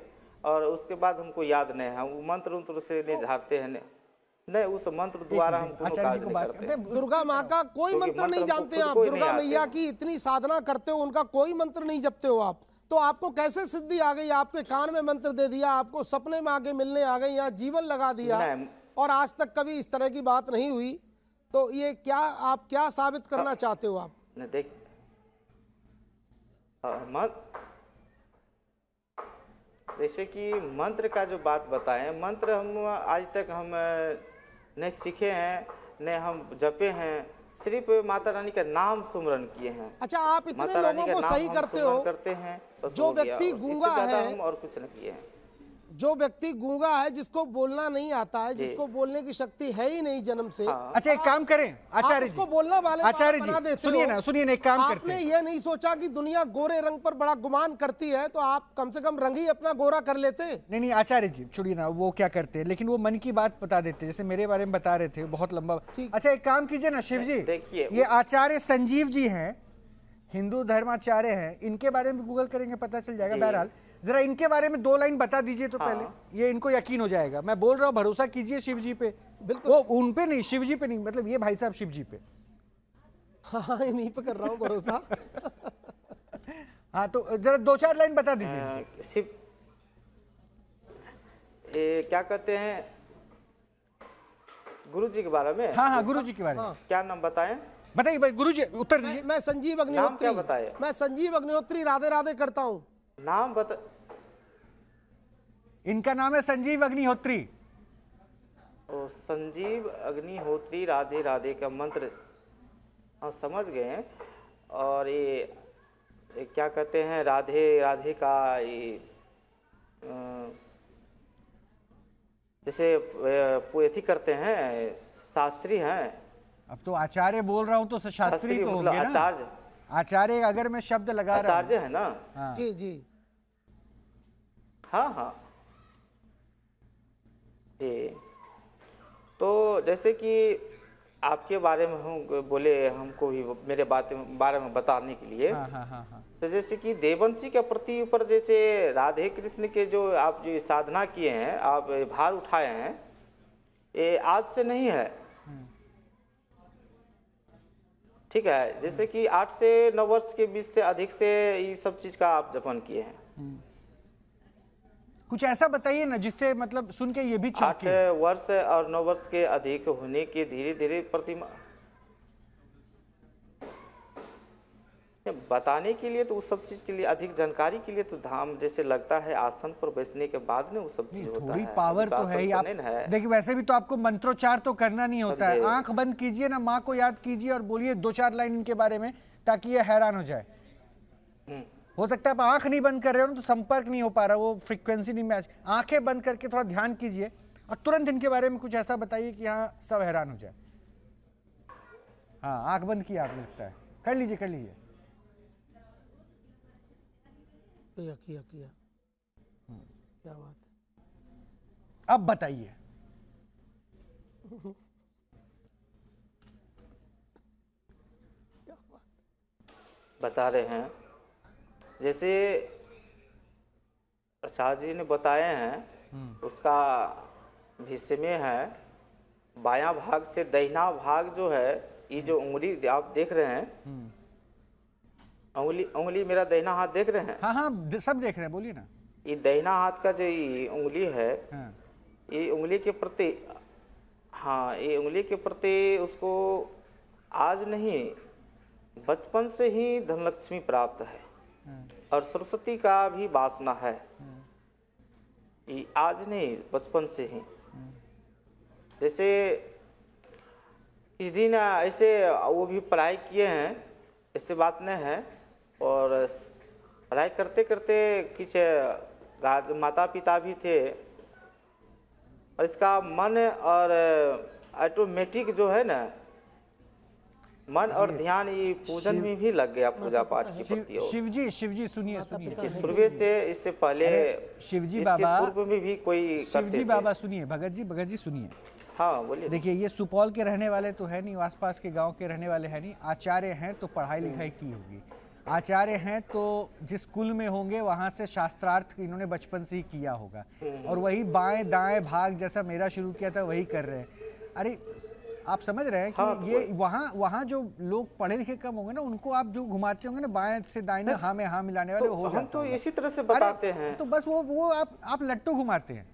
और उसके बाद हमको याद नहीं है। वो मंत्र से नहीं झाड़ते हैं, नहीं उस मंत्र द्वारा हम कोनो
आचार्य
काज
जी को
नहीं
बात
करते
करते
हैं।
हैं।
दुर्गा माँ का कोई
क्योंकि
मंत्र नहीं
मंत्र
जानते
हमको
आप?
खुद को ही
दुर्गा
नहीं
मैया
आते।
की इतनी साधना करते हो, उनका कोई मंत्र नहीं जपते हो आप? तो आपको कैसे सिद्धि आ गई? आपके कान में मंत्र दे दिया, आपको सपने में आके मिलने आ गई, यहाँ जीवन लगा दिया,
नहीं।
और आज तक कभी इस तरह की बात नहीं हुई। तो ये क्या, आप क्या साबित करना चाहते हो आप?
नहीं, देख जैसे कि मंत्र का जो बात बताएं, मंत्र हम आज तक हम नहीं सीखे हैं, नहीं हम जपे हैं, सिर्फ माता रानी का नाम सुमरन किए हैं।
अच्छा, आप इतने
माता रानी
लोगों
का
को
नाम
सही
हम
करते
सुमरन
हो,
करते हैं, बस
जो
हो गया।
व्यक्ति
इससे
गूंगा
ज्यादा
है,
हम और कुछ नहीं किए हैं।
जो व्यक्ति गूंगा है, जिसको बोलना नहीं आता है, जिसको बोलने की शक्ति है ही नहीं जन्म से,
हाँ।
अच्छा एक काम करें आचार्य
उसको
जी,
बोलने वाले को
आचार्य
आप बना
जी
देते
सुनिए
हो।
ना, सुनिए ना, एक काम करते
आपने
हैं।
ये नहीं सोचा कि दुनिया गोरे रंग पर बड़ा गुमान करती है, तो आप कम से कम रंग ही अपना गोरा कर लेते।
नहीं नहीं आचार्य जी छोड़िए ना, वो क्या करते हैं, लेकिन वो मन की बात बता देते हैं, जैसे मेरे बारे में बता रहे थे, बहुत लंबा।
ठीक।
अच्छा एक काम कीजिए ना शिव जी,
देखिए,
ये आचार्य संजीव जी हैं, हिंदू धर्माचार्य हैं, इनके बारे में गूगल करेंगे पता चल जाएगा। बहरहाल जरा इनके बारे में 2 लाइन बता दीजिए तो पहले, ये इनको यकीन हो जाएगा। मैं बोल रहा हूँ भरोसा कीजिए शिव जी पे,
बिल्कुल।
वो उन पे नहीं, शिव जी पे नहीं, मतलब ये भाई साहब शिव जी पे।
हाँ, इन्हीं पे कर रहा हूँ भरोसा।
हाँ तो जरा 2-4 लाइन बता दीजिए।
शिव ये क्या कहते हैं गुरु जी के बारे में?
हाँ हाँ गुरु जी के बारे में
क्या नाम बताएं?
बताइए भाई, गुरु जी उत्तर दीजिए।
मैं संजीव
नाम क्या
अग्निहोत्री,
बताए?
मैं संजीव अग्निहोत्री राधे राधे करता हूँ।
नाम बता।
इनका नाम है संजीव अग्निहोत्री।
ओ, संजीव अग्निहोत्री राधे राधे का मंत्र हम समझ गए हैं। और ये क्या कहते हैं, राधे राधे का ये जैसे पोएथी करते हैं, शास्त्री हैं।
अब तो आचार्य बोल रहा हूँ तो शास्त्री तो
मतलब
होंगे ना।
आचार्य,
आचार्य अगर मैं शब्द लगा रहा हूँ,
आचार्य है ना?
हाँ।
जी जी।
हाँ हाँ जी। तो जैसे कि आपके बारे में हम बोले, हमको भी मेरे बारे में बताने के लिए,
हाँ हाँ हाँ हाँ।
तो जैसे कि देवंशी के प्रति ऊपर जैसे राधे कृष्ण के जो आप जो साधना किए हैं, आप भार उठाए हैं, ये आज से नहीं है। ठीक है, जैसे कि 8 से 9 वर्ष के बीच से अधिक से ये सब चीज का आप जपन किए हैं।
कुछ ऐसा बताइए ना जिससे मतलब सुन के ये भी
8
चौंके।
वर्ष और 9 वर्ष के अधिक होने के धीरे धीरे प्रतिमा बताने के लिए, तो उस सब चीज के लिए, अधिक जानकारी के लिए तो धाम जैसे लगता है आसन पर बैठने के बाद में वो सब चीज होता
थोड़ी
है।
पावर तो है ही। आप देखिए वैसे भी तो आपको मंत्रोच्चार तो करना नहीं होता है। आंख बंद कीजिए ना, माँ को याद कीजिए और बोलिए 2-4 लाइन इनके बारे में, ताकि ये हैरान हो जाए। हो सकता है आप आंख नहीं बंद कर रहे हो ना, तो संपर्क नहीं हो पा रहा, वो फ्रीक्वेंसी नहीं मैच। आंखें बंद करके थोड़ा ध्यान कीजिए और तुरंत इनके बारे में कुछ ऐसा बताइए कि हाँ सब हैरान हो जाए। हाँ आंख बंद किया आपको लगता है, कर लीजिए कर लीजिए।
किया क्या बात है।
अब बताइए।
बता रहे हैं, जैसे प्रसाद जी ने बताए हैं, उसका विषय में है बायां भाग से दाहिना भाग जो है, ये जो उंगली आप देख रहे हैं, उंगली मेरा दाहिना हाथ देख रहे हैं?
हाँ हाँ सब देख रहे हैं, बोलिए ना।
ये दाहिना हाथ का जो ये उंगली है,
हाँ।
ये उंगली के प्रति, हाँ ये उंगली के प्रति उसको आज नहीं, बचपन से ही धनलक्ष्मी प्राप्त है और सरस्वती का भी वासना है। ये आज नहीं, बचपन से ही। जैसे इस दिन ऐसे वो भी पढ़ाई किए हैं, ऐसे बात नहीं है। और पढ़ाई करते करते कुछ माता पिता भी थे, और इसका मन और ऑटोमेटिक जो है ना, मन और ध्यान ये पूजन में भी लग गया, पूजा पाठ के प्रति।
शिवजी सुनिए सुनिए,
शुरू से इससे पहले
शिवजी
इसके
बाबा,
पूर्व में भी कोई
शिवजी बाबा सुनिए, भगत जी सुनिए।
हाँ बोलिए।
देखिए, ये सुपौल के रहने वाले तो है नहीं, आसपास के गांव के रहने वाले हैं नहीं। आचार्य हैं तो पढ़ाई लिखाई की होगी, आचार्य हैं तो जिस कुल में होंगे वहां से शास्त्रार्थ इन्होंने बचपन से ही किया होगा, और वही बाएं दाएं भाग जैसा मेरा शुरू किया था वही कर रहे हैं। अरे आप समझ रहे हैं कि
हाँ,
ये वहाँ जो लोग पढ़े लिखे कम होंगे ना, उनको आप जो घुमाते होंगे ना बाएं से दाएं, हाँ में हाँ मिलाने वाले,
तो
हो
हम
जाता
तो
होगा।
इसी तरह से बताते हैं।
तो बस वो आप लट्टू घुमाते हैं।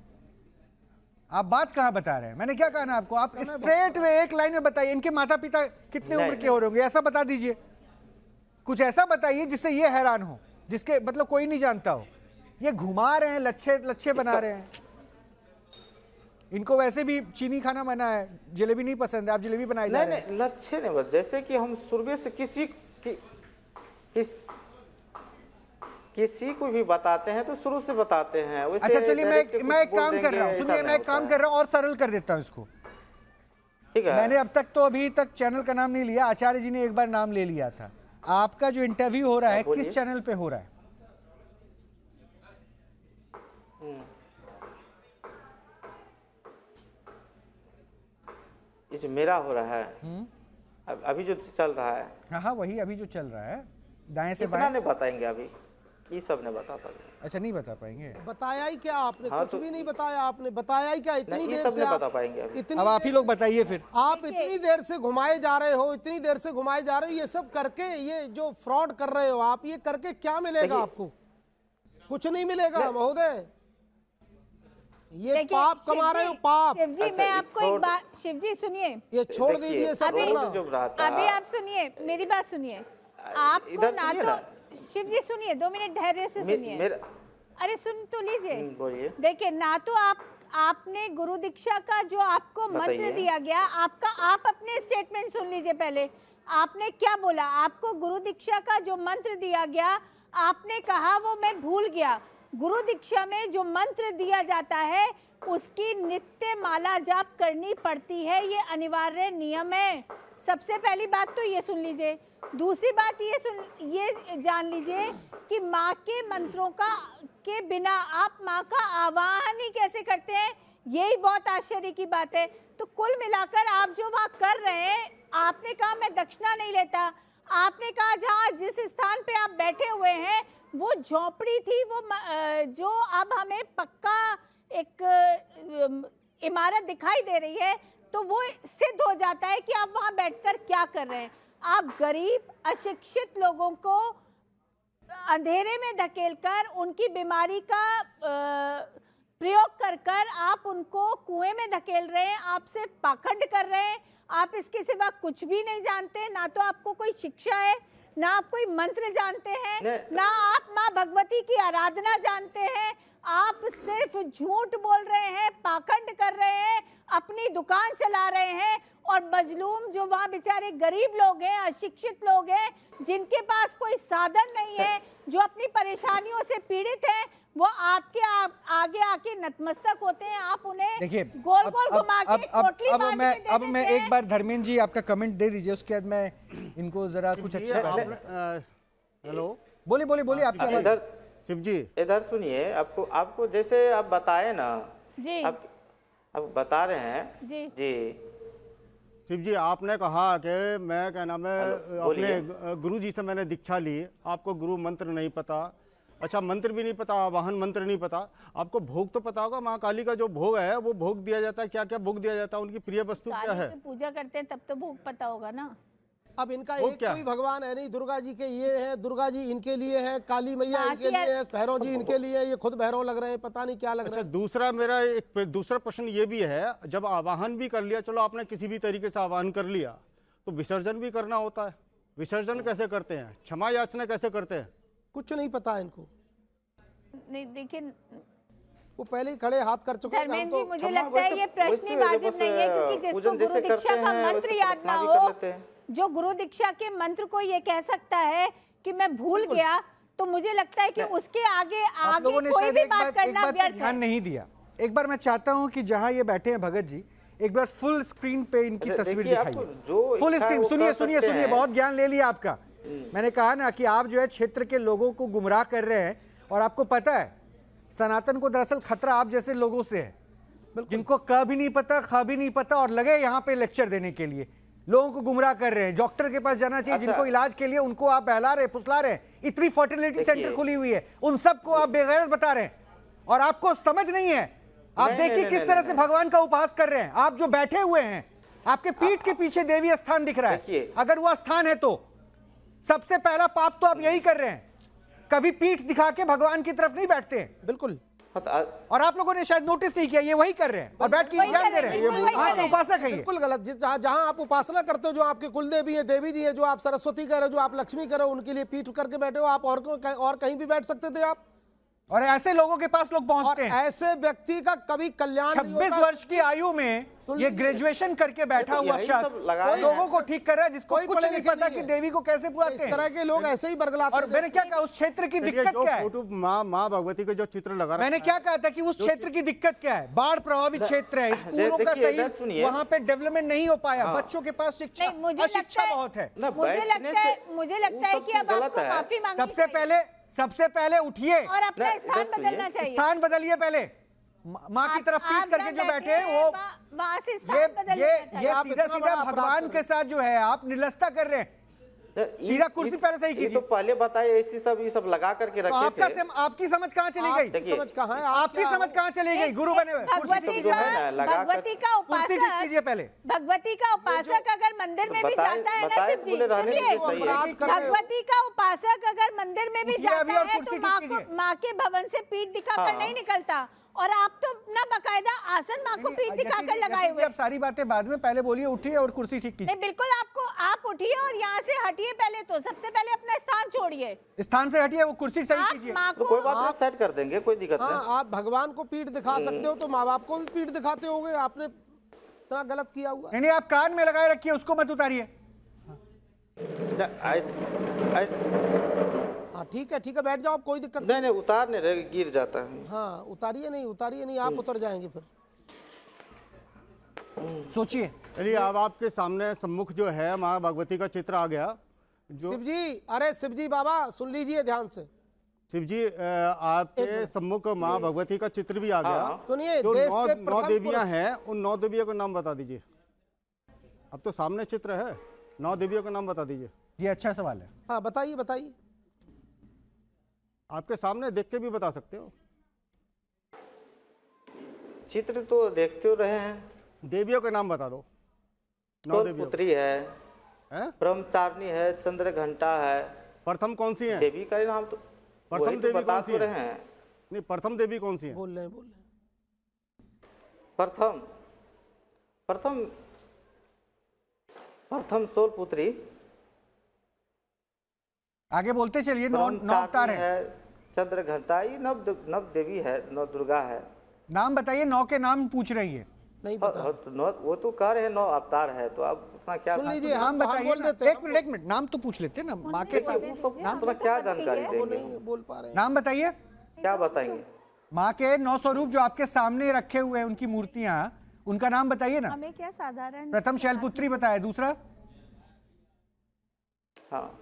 आप बात कहाँ बता रहे हैं? मैंने क्या कहा ना आपको, आप स्ट्रेट वे एक लाइन में बताइए, इनके माता पिता कितने उम्र के हो रहे होंगे, ऐसा बता दीजिए। कुछ ऐसा बताइए जिससे ये हैरान हो, जिसके मतलब कोई नहीं जानता हो। ये घुमा रहे हैं, लच्छे बना रहे हैं। इनको वैसे भी चीनी खाना मना है, जलेबी नहीं पसंद है, आप जलेबी बनाए जा रहे हैं।
नहीं, लक्ष्य नहीं, बस जैसे कि हम शुरू से किसी को भी बताते हैं तो शुरू से बताते हैं।
अच्छा चलिए, मैं एक काम कर रहा हूँ, सुनिए, मैं एक काम कर रहा हूँ और सरल कर देता हूँ इसको।
ठीक है।
मैंने अब तक तो अभी तक चैनल का नाम नहीं लिया, आचार्य जी ने एक बार नाम ले लिया था। आपका जो इंटरव्यू हो रहा है किस चैनल पे हो रहा है?
ये जो मेरा हो रहा है अभी जो चल रहा है,
हाँ वही अभी जो चल रहा है, दाएं से
इतना
बाएं।
नहीं बताएंगे अभी, ये सब नहीं बता सकते।
अच्छा, नहीं बता पाएंगे?
बताया ही क्या आपने?
हाँ,
कुछ
तो
भी नहीं बताया आपने। बताया ही क्या? इतनी
नहीं, ये
देर
सब
से
नहीं बता पाएंगे अभी।
अब आप ही लोग बताइए फिर।
आप इतनी देर से घुमाए जा रहे हो, इतनी देर से घुमाए जा रहे हो, ये सब करके, ये जो फ्रॉड कर रहे हो आप, ये करके क्या मिलेगा आपको? कुछ नहीं मिलेगा महोदय, ये पाप कमा रहे हो, पाप।
शिवजी, मैं आपको एक बात, शिवजी सुनिए,
ये छोड़ दीजिए सब करना।
अभी आप सुनिए, मेरी बात सुनिए। आपको ना तो शिवजी सुनिए, 2 मिनट धैर्य से सुनिए। अरे सुन तो लीजिए।
बोलिए।
देखिए, ना तो आपने गुरु दीक्षा का जो आपको मंत्र दिया गया, आप अपने स्टेटमेंट सुन लीजिए पहले। आपने क्या बोला? आपको गुरु दीक्षा का जो मंत्र दिया गया, आपने कहा वो मैं भूल गया। गुरु दीक्षा में जो मंत्र दिया जाता है उसकी नित्य माला जाप करनी पड़ती है, ये अनिवार्य नियम है। सबसे पहली बात तो ये सुन लीजिए। दूसरी बात ये जान लीजिए कि माँ के मंत्रों के बिना आप माँ का आवाहन ही कैसे करते हैं, यही बहुत आश्चर्य की बात है। तो कुल मिलाकर आप जो वहाँ कर रहे हैं, आपने कहा मैं दक्षिणा नहीं लेता, आपने कहा जहाँ जिस स्थान पे आप बैठे हुए हैं वो झोपड़ी थी, वो जो अब हमें पक्का एक इमारत दिखाई दे रही है, तो वो सिद्ध हो जाता है कि आप वहाँ बैठकर क्या कर रहे हैं। आप गरीब अशिक्षित लोगों को अंधेरे में धकेलकर उनकी बीमारी का प्रयोग कर आप उनको कुएं में धकेल रहे हैं। आप सिर्फ पाखंड कर रहे हैं। आप इसके सिवा कुछ भी नहीं जानते। ना तो आपको कोई शिक्षा है, ना आप कोई मंत्र जानते हैं, ना आप माँ भगवती की आराधना जानते हैं। आप सिर्फ झूठ बोल रहे हैं, पाखंड कर रहे हैं, अपनी दुकान चला रहे हैं। और मजलूम जो वहाँ बेचारे गरीब लोग हैं, अशिक्षित लोग हैं, जिनके पास कोई साधन नहीं है, जो अपनी परेशानियों से पीड़ित हैं, वो आपके आगे आके नतमस्तक होते हैं। आप उन्हें
देखिए,
गोल गोल घुमा के पोटली बांध के दे
अब
देते
मैं
हैं।
एक बार धर्मेंद्र जी आपका कमेंट दे दीजिए, उसके बाद मैं इनको जरा कुछ अच्छा।
हेलो,
बोलिए आपकी आवाज।
इधर
शिव जी,
इधर सुनिए। आपको जैसे आप बताए ना
जी,
आप बता रहे हैं
जी
जी।
शिव जी, आपने कहा कि मैं क्या नाम है अपने गुरु जी से मैंने दीक्षा ली, आपको गुरु मंत्र नहीं पता। अच्छा, मंत्र भी नहीं पता, वाहन मंत्र नहीं पता, आपको भोग तो पता होगा। माँ काली का जो भोग है वो भोग दिया जाता है, क्या क्या भोग दिया जाता है, उनकी प्रिय वस्तु क्या है?
पूजा करते हैं तब तो भोग पता होगा ना।
अब इनका एक कोई भगवान है नहीं। दुर्गा जी के ये है, दुर्गा जी इनके लिए है, काली मैया इनके लिए है, भैरव जी इनके लिए है। ये खुद भैरव लग रहे हैं, पता नहीं क्या लग रहा है।
दूसरा मेरा एक दूसरा प्रश्न ये भी है, जब आवाहन भी कर लिया, चलो आपने किसी भी तरीके से आवाहन कर लिया, तो विसर्जन भी करना होता है। विसर्जन कैसे करते हैं, क्षमा याचना कैसे करते हैं?
कुछ नहीं पता इनको।
नहीं देखिए
वो पहले ही खड़े हाथ कर चुके हैं। हम
धर्मेंद्र जी
तो
मुझे लगता है ये प्रश्न ही वाजिब नहीं है, क्योंकि जिसको गुरु दीक्षा का मंत्र याद ना हो, जो गुरु दीक्षा के मंत्र को ये कह सकता है कि मैं भूल गया, तो मुझे लगता है कि उसके आगे
आप लोगों ने
कोई
शायद
भी
एक
बात
बात
करना
पे
व्यर्थ
ध्यान
है।
नहीं दिया। एक बार मैं चाहता हूं कि जहां ये बैठे हैं भगत जी, एक बार फुल स्क्रीन पे इनकी तस्वीर दिखाइए। फुल स्क्रीन, सुनिए सुनिए सुनिए, बहुत ज्ञान ले लिया आपका। मैंने कहा ना कि आप जो है क्षेत्र के लोगों को गुमराह कर रहे हैं, और आपको पता है सनातन को दरअसल खतरा आप जैसे लोगों से है, जिनको क भी नहीं पता, ख भी नहीं पता, और लगे यहाँ पे लेक्चर देने के लिए लोगों को गुमराह कर रहे हैं। डॉक्टर के पास जाना चाहिए, जिनको इलाज के लिए, उनको आप बहला रहे, फुसला रहे हैं। इतनी फर्टिलिटी सेंटर खुली हुई है, उन सबको आप बेगैरत बता रहे हैं, और आपको समझ नहीं है। आप देखिए किस तरह से भगवान का उपास कर रहे हैं। आप जो बैठे हुए हैं, आपके पीठ के पीछे देवी स्थान दिख रहा है, अगर वो स्थान है तो सबसे पहला पाप तो आप यही कर रहे हैं। कभी पीठ दिखा के भगवान की तरफ नहीं बैठते हैं।
बिल्कुल।
और आप लोगों ने शायद नोटिस नहीं किया, ये वही कर रहे हैं और बैठ के ज्ञान दे रहे हैं। हाँ, तो उपासक है ये।
बिल्कुल गलत। जहां आप उपासना करते हो, जो आपके कुल देवी है, देवी जी है, जो आप सरस्वती कह रहे हो, जो आप लक्ष्मी कह रहे हो, उनके लिए पीठ करके बैठे हो आप, और कहीं भी बैठ सकते थे आप।
और ऐसे लोगों के पास लोग पहुंचते हैं।
ऐसे व्यक्ति का कभी कल्याण नहीं होता।
26 वर्ष की आयु में ये ग्रेजुएशन करके बैठा हुआ शख्स लोगों को ठीक कर रहा है, जिसको कुछ नहीं पता कि देवी को कैसे बुलाते हैं।
इस तरह के लोग ऐसे ही बरगलाते हैं।
और मैंने क्या कहा, उस क्षेत्र की दिक्कत क्या है?
फोटो माँ भगवती के जो चित्र लगा,
मैंने क्या कहा था कि उस क्षेत्र की दिक्कत क्या है? बाढ़ प्रभावित क्षेत्र है, स्कूलों का सही वहां पे डेवलपमेंट नहीं हो पाया, बच्चों के पास शिक्षा बहुत है।
मुझे लगता है कि अब आपको माफी मांगनी
सबसे पहले उठिए
और अपना स्थान बदलना चाहिए।
स्थान बदलिए पहले। माँ की तरफ पीठ करके जो बैठे हैं वो
वहां से स्थान बदलना चाहिए।
ये सीधा सीधा भगवान के साथ जो है आप निर्लजता कर रहे हैं। सीधा कुर्सी पहले सही कीजिए।
तो पहले बताए ऐसी सब ये सब लगा करके रखे
तो
थे।
आपकी समझ कहाँ चली गई?
समझ कहाँ है
आपकी समझ कहाँ चली गई? गुरु बने हुए
भगवती का
कुर्सी ठीक कीजिए पहले।
भगवती का उपासक अगर मंदिर में भी जाता है ना शिव जी, भगवती का उपासक अगर मंदिर में भी जाता है तो माँ के भवन से पीठ दिखाकर नहीं निकलता, और आप तो ना बकायदा आसन माँ को पीठ दिखाकर लगाए हुए।
अब सारी बातें बाद में, पहले बोलिए उठिए और कुर्सी ठीक कीजिए।
नहीं बिल्कुल, आप उठिए और यहाँ से हटिए। पहले तो सबसे पहले अपना स्थान छोड़िए,
स्थान से हटिए, वो कुर्सी सही कीजिए।
तो कोई बात नहीं, सेट कर देंगे, कोई दिक्कत नहीं।
आप भगवान को पीठ दिखा सकते हो तो माँ बाप को भी पीठ दिखाते होगे। आपने इतना गलत किया हुआ।
नहीं, आप कान में लगाए रखिए, उसको मत उतारिए।
हाँ ठीक है बैठ जाओ, कोई दिक्कत
नहीं। उतारने रहे गिर जाता है।
हाँ उतारिए नहीं, आप उतर जाएंगे फिर।
सोचिए।
चलिए, अब आपके सामने सम्मुख जो है माँ भगवती का चित्र आ गया। जो
शिव जी, अरे शिव जी बाबा सुन लीजिए ध्यान से।
शिव जी, आपके सम्मुख माँ भगवती का चित्र भी आ गया।
सुनिए,
जो
देश के
9 देवियां हैं, उन 9 देवियों का नाम बता दीजिए। अब तो सामने चित्र है, 9 देवियों का नाम बता दीजिए।
ये अच्छा सवाल है।
हाँ बताइए।
आपके सामने देख के भी बता सकते हो।
चित्र तो देखते हो रहे हैं।
देवियों के नाम बता दो। 9 देवियों।
पुत्री है, ब्रह्मचारिणी है, चंद्र घंटा है।
प्रथम कौन सी है?
देवी का नाम तो
प्रथम देवी कौन सी है?
हैं।
नहीं, प्रथम देवी कौन सी है?
बोल रहे हैं।
प्रथम सोल पुत्री।
आगे बोलते चलिए। 9 अवतार है।
चंद्र घंटा, ये नव देवी है, नव दुर्गा है।
नाम बताइए, 9 के नाम पूछ रही है।
नहीं पता।
वो तो कह रहे हैं 9 अवतार है, तो आप उतना क्या
सुन लीजिए।
नाम बताइए। एक मिनट, नाम तो पूछ लेते ना माँ के साथ।
नाम तो क्या जानकारी
वो
देंगे?
नहीं बोल पा रहे।
नाम बताइए।
क्या बताएंगे?
माँ के 9 स्वरूप जो आपके सामने रखे हुए हैं, उनकी मूर्तियां, उनका नाम बताइए ना।
हमें क्या साधारण।
प्रथम शैलपुत्री बताया, दूसरा?
हाँ,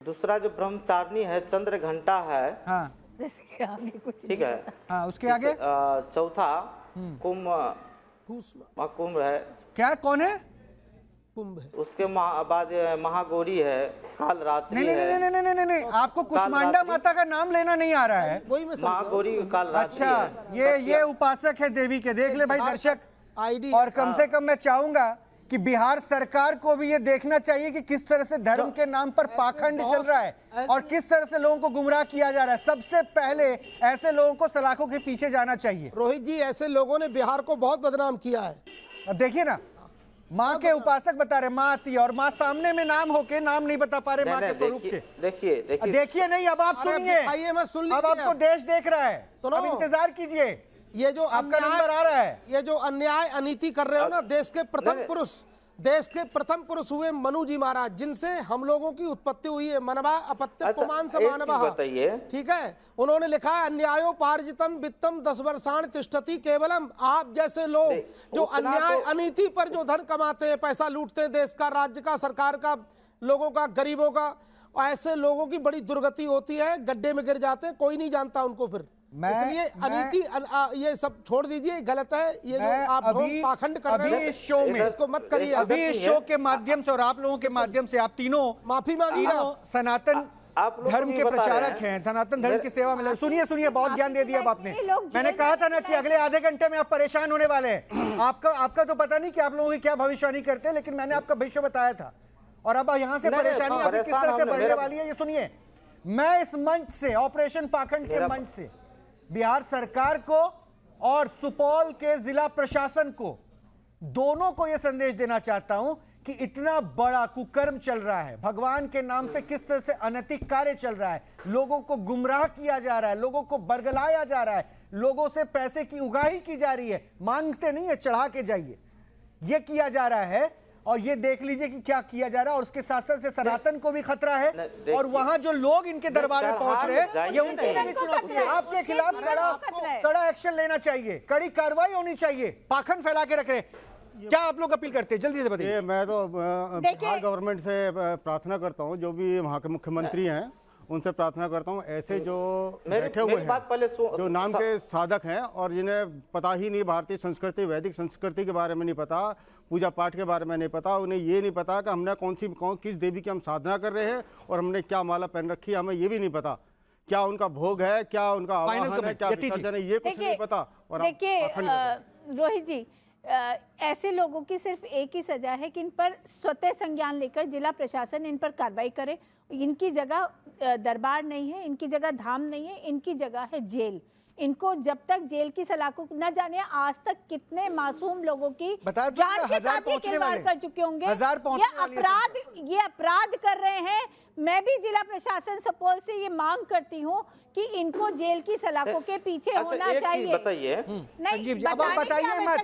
दूसरा जो ब्रह्मचारिणी है, चंद्र घंटा है।
हाँ
जिसके आगे कुछ
ठीक है।
हाँ, उसके आगे
चौथा कुंभ है।
क्या, कौन है?
कुंभ है।
उसके बाद महागौरी है, काल रात्रि
नहीं,
है।
नहीं, नहीं, नहीं, नहीं, नहीं, आपको कुष्मांडा माता का नाम लेना नहीं आ रहा है।
वही मैं
महागौरी काल रात्रि
अच्छा,
है।
ये उपासक है देवी के। देख ले भाई दर्शक,
आईडी।
और कम से कम मैं चाहूंगा कि बिहार सरकार को भी ये देखना चाहिए कि किस तरह से धर्म के नाम पर पाखंड चल रहा है और किस तरह से लोगों को गुमराह किया जा रहा है। सबसे पहले ऐसे लोगों को सलाखों के पीछे जाना चाहिए।
रोहित जी, ऐसे लोगों ने बिहार को बहुत बदनाम किया है।
अब देखिए ना, माँ के उपासक बता रहे, माँ आती है और माँ सामने में नाम होके नाम नहीं बता पा रहे माँ के स्वरूप के। देखिए नहीं, अब आप सुनिए, अब आपको देश देख रहा है, अब इंतजार कीजिए,
ये जो
आपका नंबर आ रहा है।
ये जो अन्याय अनीति कर रहे हो ना, देश के प्रथम पुरुष हुए मनु जी महाराज, जिनसे हम लोगों की उत्पत्ति हुई है। मनवा अपत्य पुमान समानवा, ठीक है। उन्होंने लिखा है अन्यायोपार्जितम वित्तम 10 वर्षाण तिष्ठति केवलम। आप जैसे लोग जो अन्याय अनीति पर जो धन कमाते हैं, पैसा लूटते हैं, देश का, राज्य का, सरकार का, लोगों का, गरीबों का, ऐसे लोगों की बड़ी दुर्गति होती है, गड्ढे में गिर जाते हैं, कोई नहीं जानता उनको। फिर इसलिए अनीति ये सब छोड़ दीजिए, गलत है। ये जो आप लोग पाखंड कर रहे हैं,
इस शो में
इसको मत करिए।
अभी इस शो के माध्यम से और आप लोगों के माध्यम से आप तीनों
माफी मांगिए।
सनातन धर्म के प्रचारक हैं, सनातन धर्म की सेवा में। सुनिए, बहुत ज्ञान दे दिया अब आपने। मैंने कहा था ना कि अगले आधे घंटे में आप परेशान होने वाले हैं। आपका तो पता नहीं कि आप लोगों की क्या भविष्यवाणी करते हैं, लेकिन मैंने आपका भविष्य बताया था। और अब यहाँ से परेशानी आपकी किस तरह से बढ़ने वाली है, ये सुनिए। मैं इस मंच से, ऑपरेशन पाखंड के मंच से, बिहार सरकार को और सुपौल के जिला प्रशासन को, दोनों को यह संदेश देना चाहता हूं कि इतना बड़ा कुकर्म चल रहा है, भगवान के नाम पे किस तरह से अनैतिक कार्य चल रहा है, लोगों को गुमराह किया जा रहा है, लोगों को बरगलाया जा रहा है, लोगों से पैसे की उगाही की जा रही है, मांगते नहीं है, चढ़ा के जाइए, ये किया जा रहा है। और ये देख लीजिए कि क्या किया जा रहा है। और उसके साथ साथ से सनातन को भी खतरा है। और वहां जो लोग इनके दरबार में पहुंच रहे हैं, ये उनके लिए चुनौती है। आपके खिलाफ कड़ा एक्शन लेना चाहिए, कड़ी कार्रवाई होनी चाहिए। पाखंड फैला के रख रहे, क्या आप लोग अपील करते हैं, जल्दी से बताइए।
मैं तो बिहार गवर्नमेंट से प्रार्थना करता हूँ, जो भी वहाँ के मुख्यमंत्री हैं उनसे प्रार्थना करता हूँ, ऐसे जो बैठे हुए हैं, जो नाम के साधक हैं और जिन्हें पता ही नहीं भारतीय संस्कृति, वैदिक संस्कृति के बारे में नहीं पता, पूजा पाठ के बारे में नहीं पता, उन्हें ये नहीं पता कि हमने किस देवी की हम साधना कर रहे हैं और हमने क्या माला पहन रखी है, हमें ये भी नहीं पता, क्या उनका भोग है, क्या उनका आवाहन है, क्या विसर्जन है, ये कुछ नहीं पता। और
देखिए रोहित जी, ऐसे लोगों की सिर्फ एक ही सजा है कि इन पर स्वतः संज्ञान लेकर जिला प्रशासन इन पर कार्रवाई करे। इनकी जगह दरबार नहीं है, इनकी जगह धाम नहीं है, इनकी जगह है जेल। इनको जब तक जेल की सलाखों न जाने, आज तक कितने मासूम लोगों की जान के साथ ये खिलवाड़ कर चुके होंगे। ये अपराध कर रहे हैं। मैं भी जिला प्रशासन सुपौल से ये मांग करती हूँ कि इनको जेल की सलाखों के पीछे होना चाहिए।
नहीं, अब आप बताइए मत,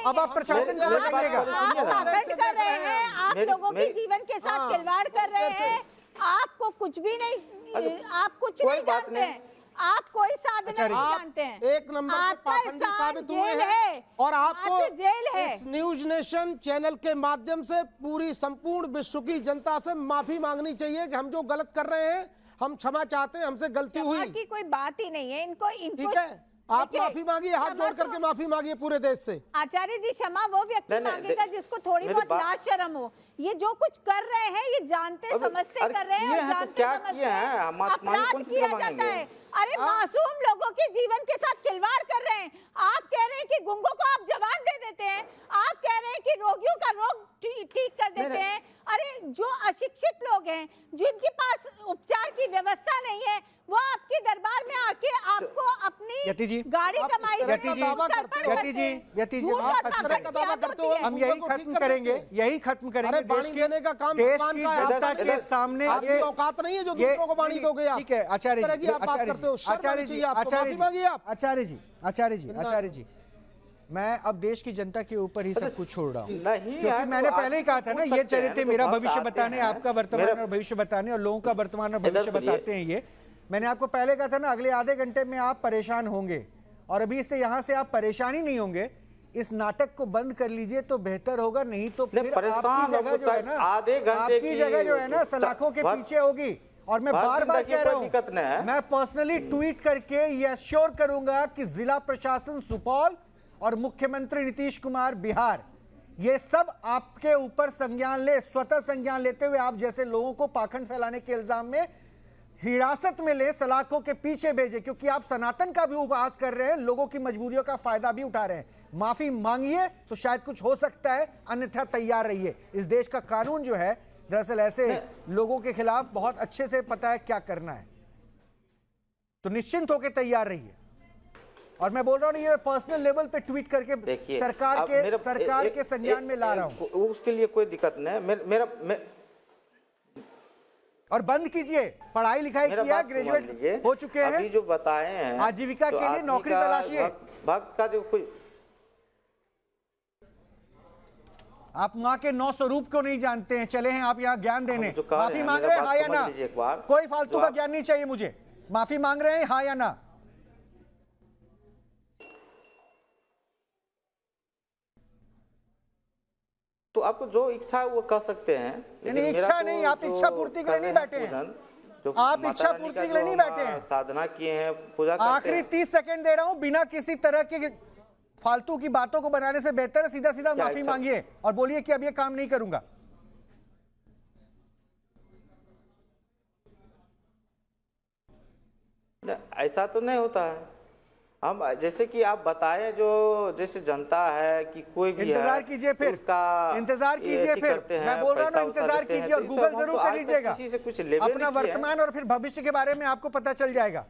अब आप प्रशासन को बताइएगा।
आप पाखंड कर रहे हैं, आप लोगों के जीवन के साथ खिलवाड़ कर रहे हैं। आपको कुछ भी नहीं, आप कुछ नहीं जानते हैं, आप कोई साधना नहीं जानते हैं।
एक नंबर के पाखंडी साबित हुए हैं और आपको जेल है। इस न्यूज नेशन चैनल के माध्यम से पूरी संपूर्ण विश्व की जनता से माफी मांगनी चाहिए कि हम जो गलत कर रहे हैं, हम क्षमा चाहते हैं, हमसे गलती हुई
की कोई बात ही नहीं है। इनको
ठीक है, आप माफी मांगिए, हाथ जोड़ करके माफी मांगिए पूरे देश से।
आचार्य जी, क्षमा वो व्यक्ति मांगेगा जिसको थोड़ी बहुत लाज शर्म हो। ये जो कुछ कर रहे हैं, ये जानते समझते कर रहे हैं, जानते समझते अपराध किया जाता है। अरे मासूम लोगों के जीवन के साथ खिलवाड़ कर रहे हैं। आप कह रहे हैं कि गुंगों को आप जवान दे देते हैं, आप कह रहे हैं कि रोगियों का रोग ठीक कर देते हैं। अरे जो अशिक्षित लोग हैं, जिनके पास उपचार की व्यवस्था नहीं है, वो आपके दरबार में आके आपको अपनी गाड़ी कमाई
हम यही खत्म करेंगे, यही खत्म करेंगे।
पानी देने का काम
देश की जनता के सामने
ये औकात नहीं है जो दूसरों को पानी दोगे आप।
ठीक है आचार्य जी, आचार्य जी, मैं अब देश की जनता के ऊपर ही सब कुछ छोड़ रहा हूँ, क्योंकि मैंने पहले ही कहा था ना, ये चरित्र मेरा भविष्य बताने, आपका वर्तमान और भविष्य बताने और लोगों का वर्तमान और भविष्य बताते हैं। ये मैंने आपको पहले कहा था ना, अगले आधे घंटे में आप परेशान होंगे और अभी से यहाँ से आप परेशानी नहीं होंगे। इस नाटक को बंद कर लीजिए तो बेहतर होगा, नहीं तो फिर आपकी जगह जो है ना, आपकी जगह जो है ना सलाखों के पीछे होगी। और मैं बार बार कह रहा हूं, मैं पर्सनली ट्वीट करके ये एश्योर करूंगा कि जिला प्रशासन सुपौल और मुख्यमंत्री नीतीश कुमार बिहार, ये सब आपके ऊपर संज्ञान ले, स्वतः संज्ञान लेते हुए आप जैसे लोगों को पाखंड फैलाने के इल्जाम में हिरासत में ले, सलाखों के पीछे भेजे, क्योंकि आप सनातन का भी उपहास कर रहे हैं, लोगों की मजबूरियों का फायदा भी उठा रहे हैं। माफी मांगिए तो शायद कुछ हो सकता है, अन्यथा तैयार रहिए। इस देश का कानून जो है दरअसल ऐसे लोगों के खिलाफ बहुत अच्छे से पता है क्या करना है, तो निश्चिंत होकर तैयार रहिए। और मैं बोल रहा हूँ ये पर्सनल लेवल पे ट्वीट करके
देखिए,
सरकार के संज्ञान में ला रहा हूँ।
उसके लिए कोई दिक्कत नहीं।
और बंद कीजिए, पढ़ाई लिखाई किया, ग्रेजुएट हो चुके हैं,
अभी जो बताए हैं
आजीविका के लिए नौकरी तलाशिए।
भक्त का जो कोई,
आप माँ के 9 स्वरूप को नहीं जानते हैं, चले हैं आप यहाँ ज्ञान देने। माफी मांग रहे हैं हाँ या ना? कोई फालतू का ज्ञान नहीं चाहिए मुझे। माफी मांग रहे हैं हाँ या ना?
तो आपको जो इच्छा है वो कर सकते हैं।
नहीं, इच्छा नहीं, आप इच्छा पूर्ति के लिए नहीं बैठे हैं। आप इच्छा पूर्ति के लिए नहीं बैठे हैं,
साधना किए हैं, पूजा करते हैं।
आखिरी 30 सेकंड दे रहा हूं, बिना किसी तरह के फालतू की बातों को बनाने से बेहतर है सीधा सीधा माफी मांगिए और बोलिए कि अब ये काम नहीं करूंगा।
ऐसा तो नहीं होता है। हम जैसे कि आप बताएं, जो जैसे जनता है कि कोई भी
इंतजार कीजिए, फिर इंतजार कीजिए, फिर मैं बोल रहा हूँ इंतजार कीजिए और गूगल जरूर कर लीजिएगा अपना वर्तमान और फिर भविष्य के बारे में, आपको पता चल जाएगा।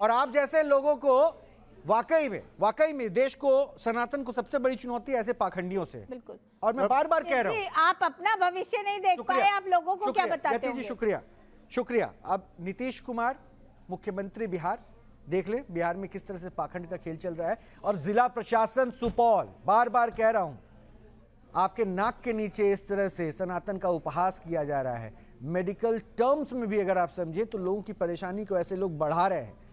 और आप जैसे लोगों को वाकई में देश को, सनातन को सबसे बड़ी चुनौती ऐसे पाखंडियों से।
बिल्कुल।
और मैं बार बार कह रहा हूँ,
आप अपना भविष्य नहीं देख पाए, आप लोगों को क्या बताते हैं?
शुक्रिया। अब नीतीश कुमार मुख्यमंत्री बिहार, देख ले बिहार में किस तरह से पाखंड का खेल चल रहा है। और जिला प्रशासन सुपौल, बार बार कह रहा हूं, आपके नाक के नीचे इस तरह से सनातन का उपहास किया जा रहा है। मेडिकल टर्म्स में भी अगर आप समझे तो लोगों की परेशानी को ऐसे लोग बढ़ा रहे हैं।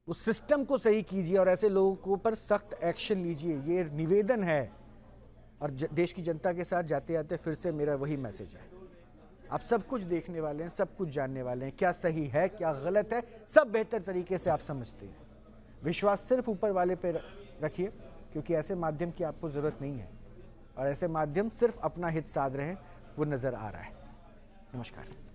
उस सिस्टम को सही कीजिए और ऐसे लोगों के ऊपर सख्त एक्शन लीजिए, ये निवेदन है। और देश की जनता के साथ जाते जाते फिर से मेरा वही मैसेज है, आप सब कुछ देखने वाले हैं, सब कुछ जानने वाले हैं, क्या सही है क्या गलत है सब बेहतर तरीके से आप समझते हैं। विश्वास सिर्फ ऊपर वाले पे रखिए, क्योंकि ऐसे माध्यम की आपको ज़रूरत नहीं है और ऐसे माध्यम सिर्फ अपना हित साध रहे हैं, वो नज़र आ रहा है। नमस्कार।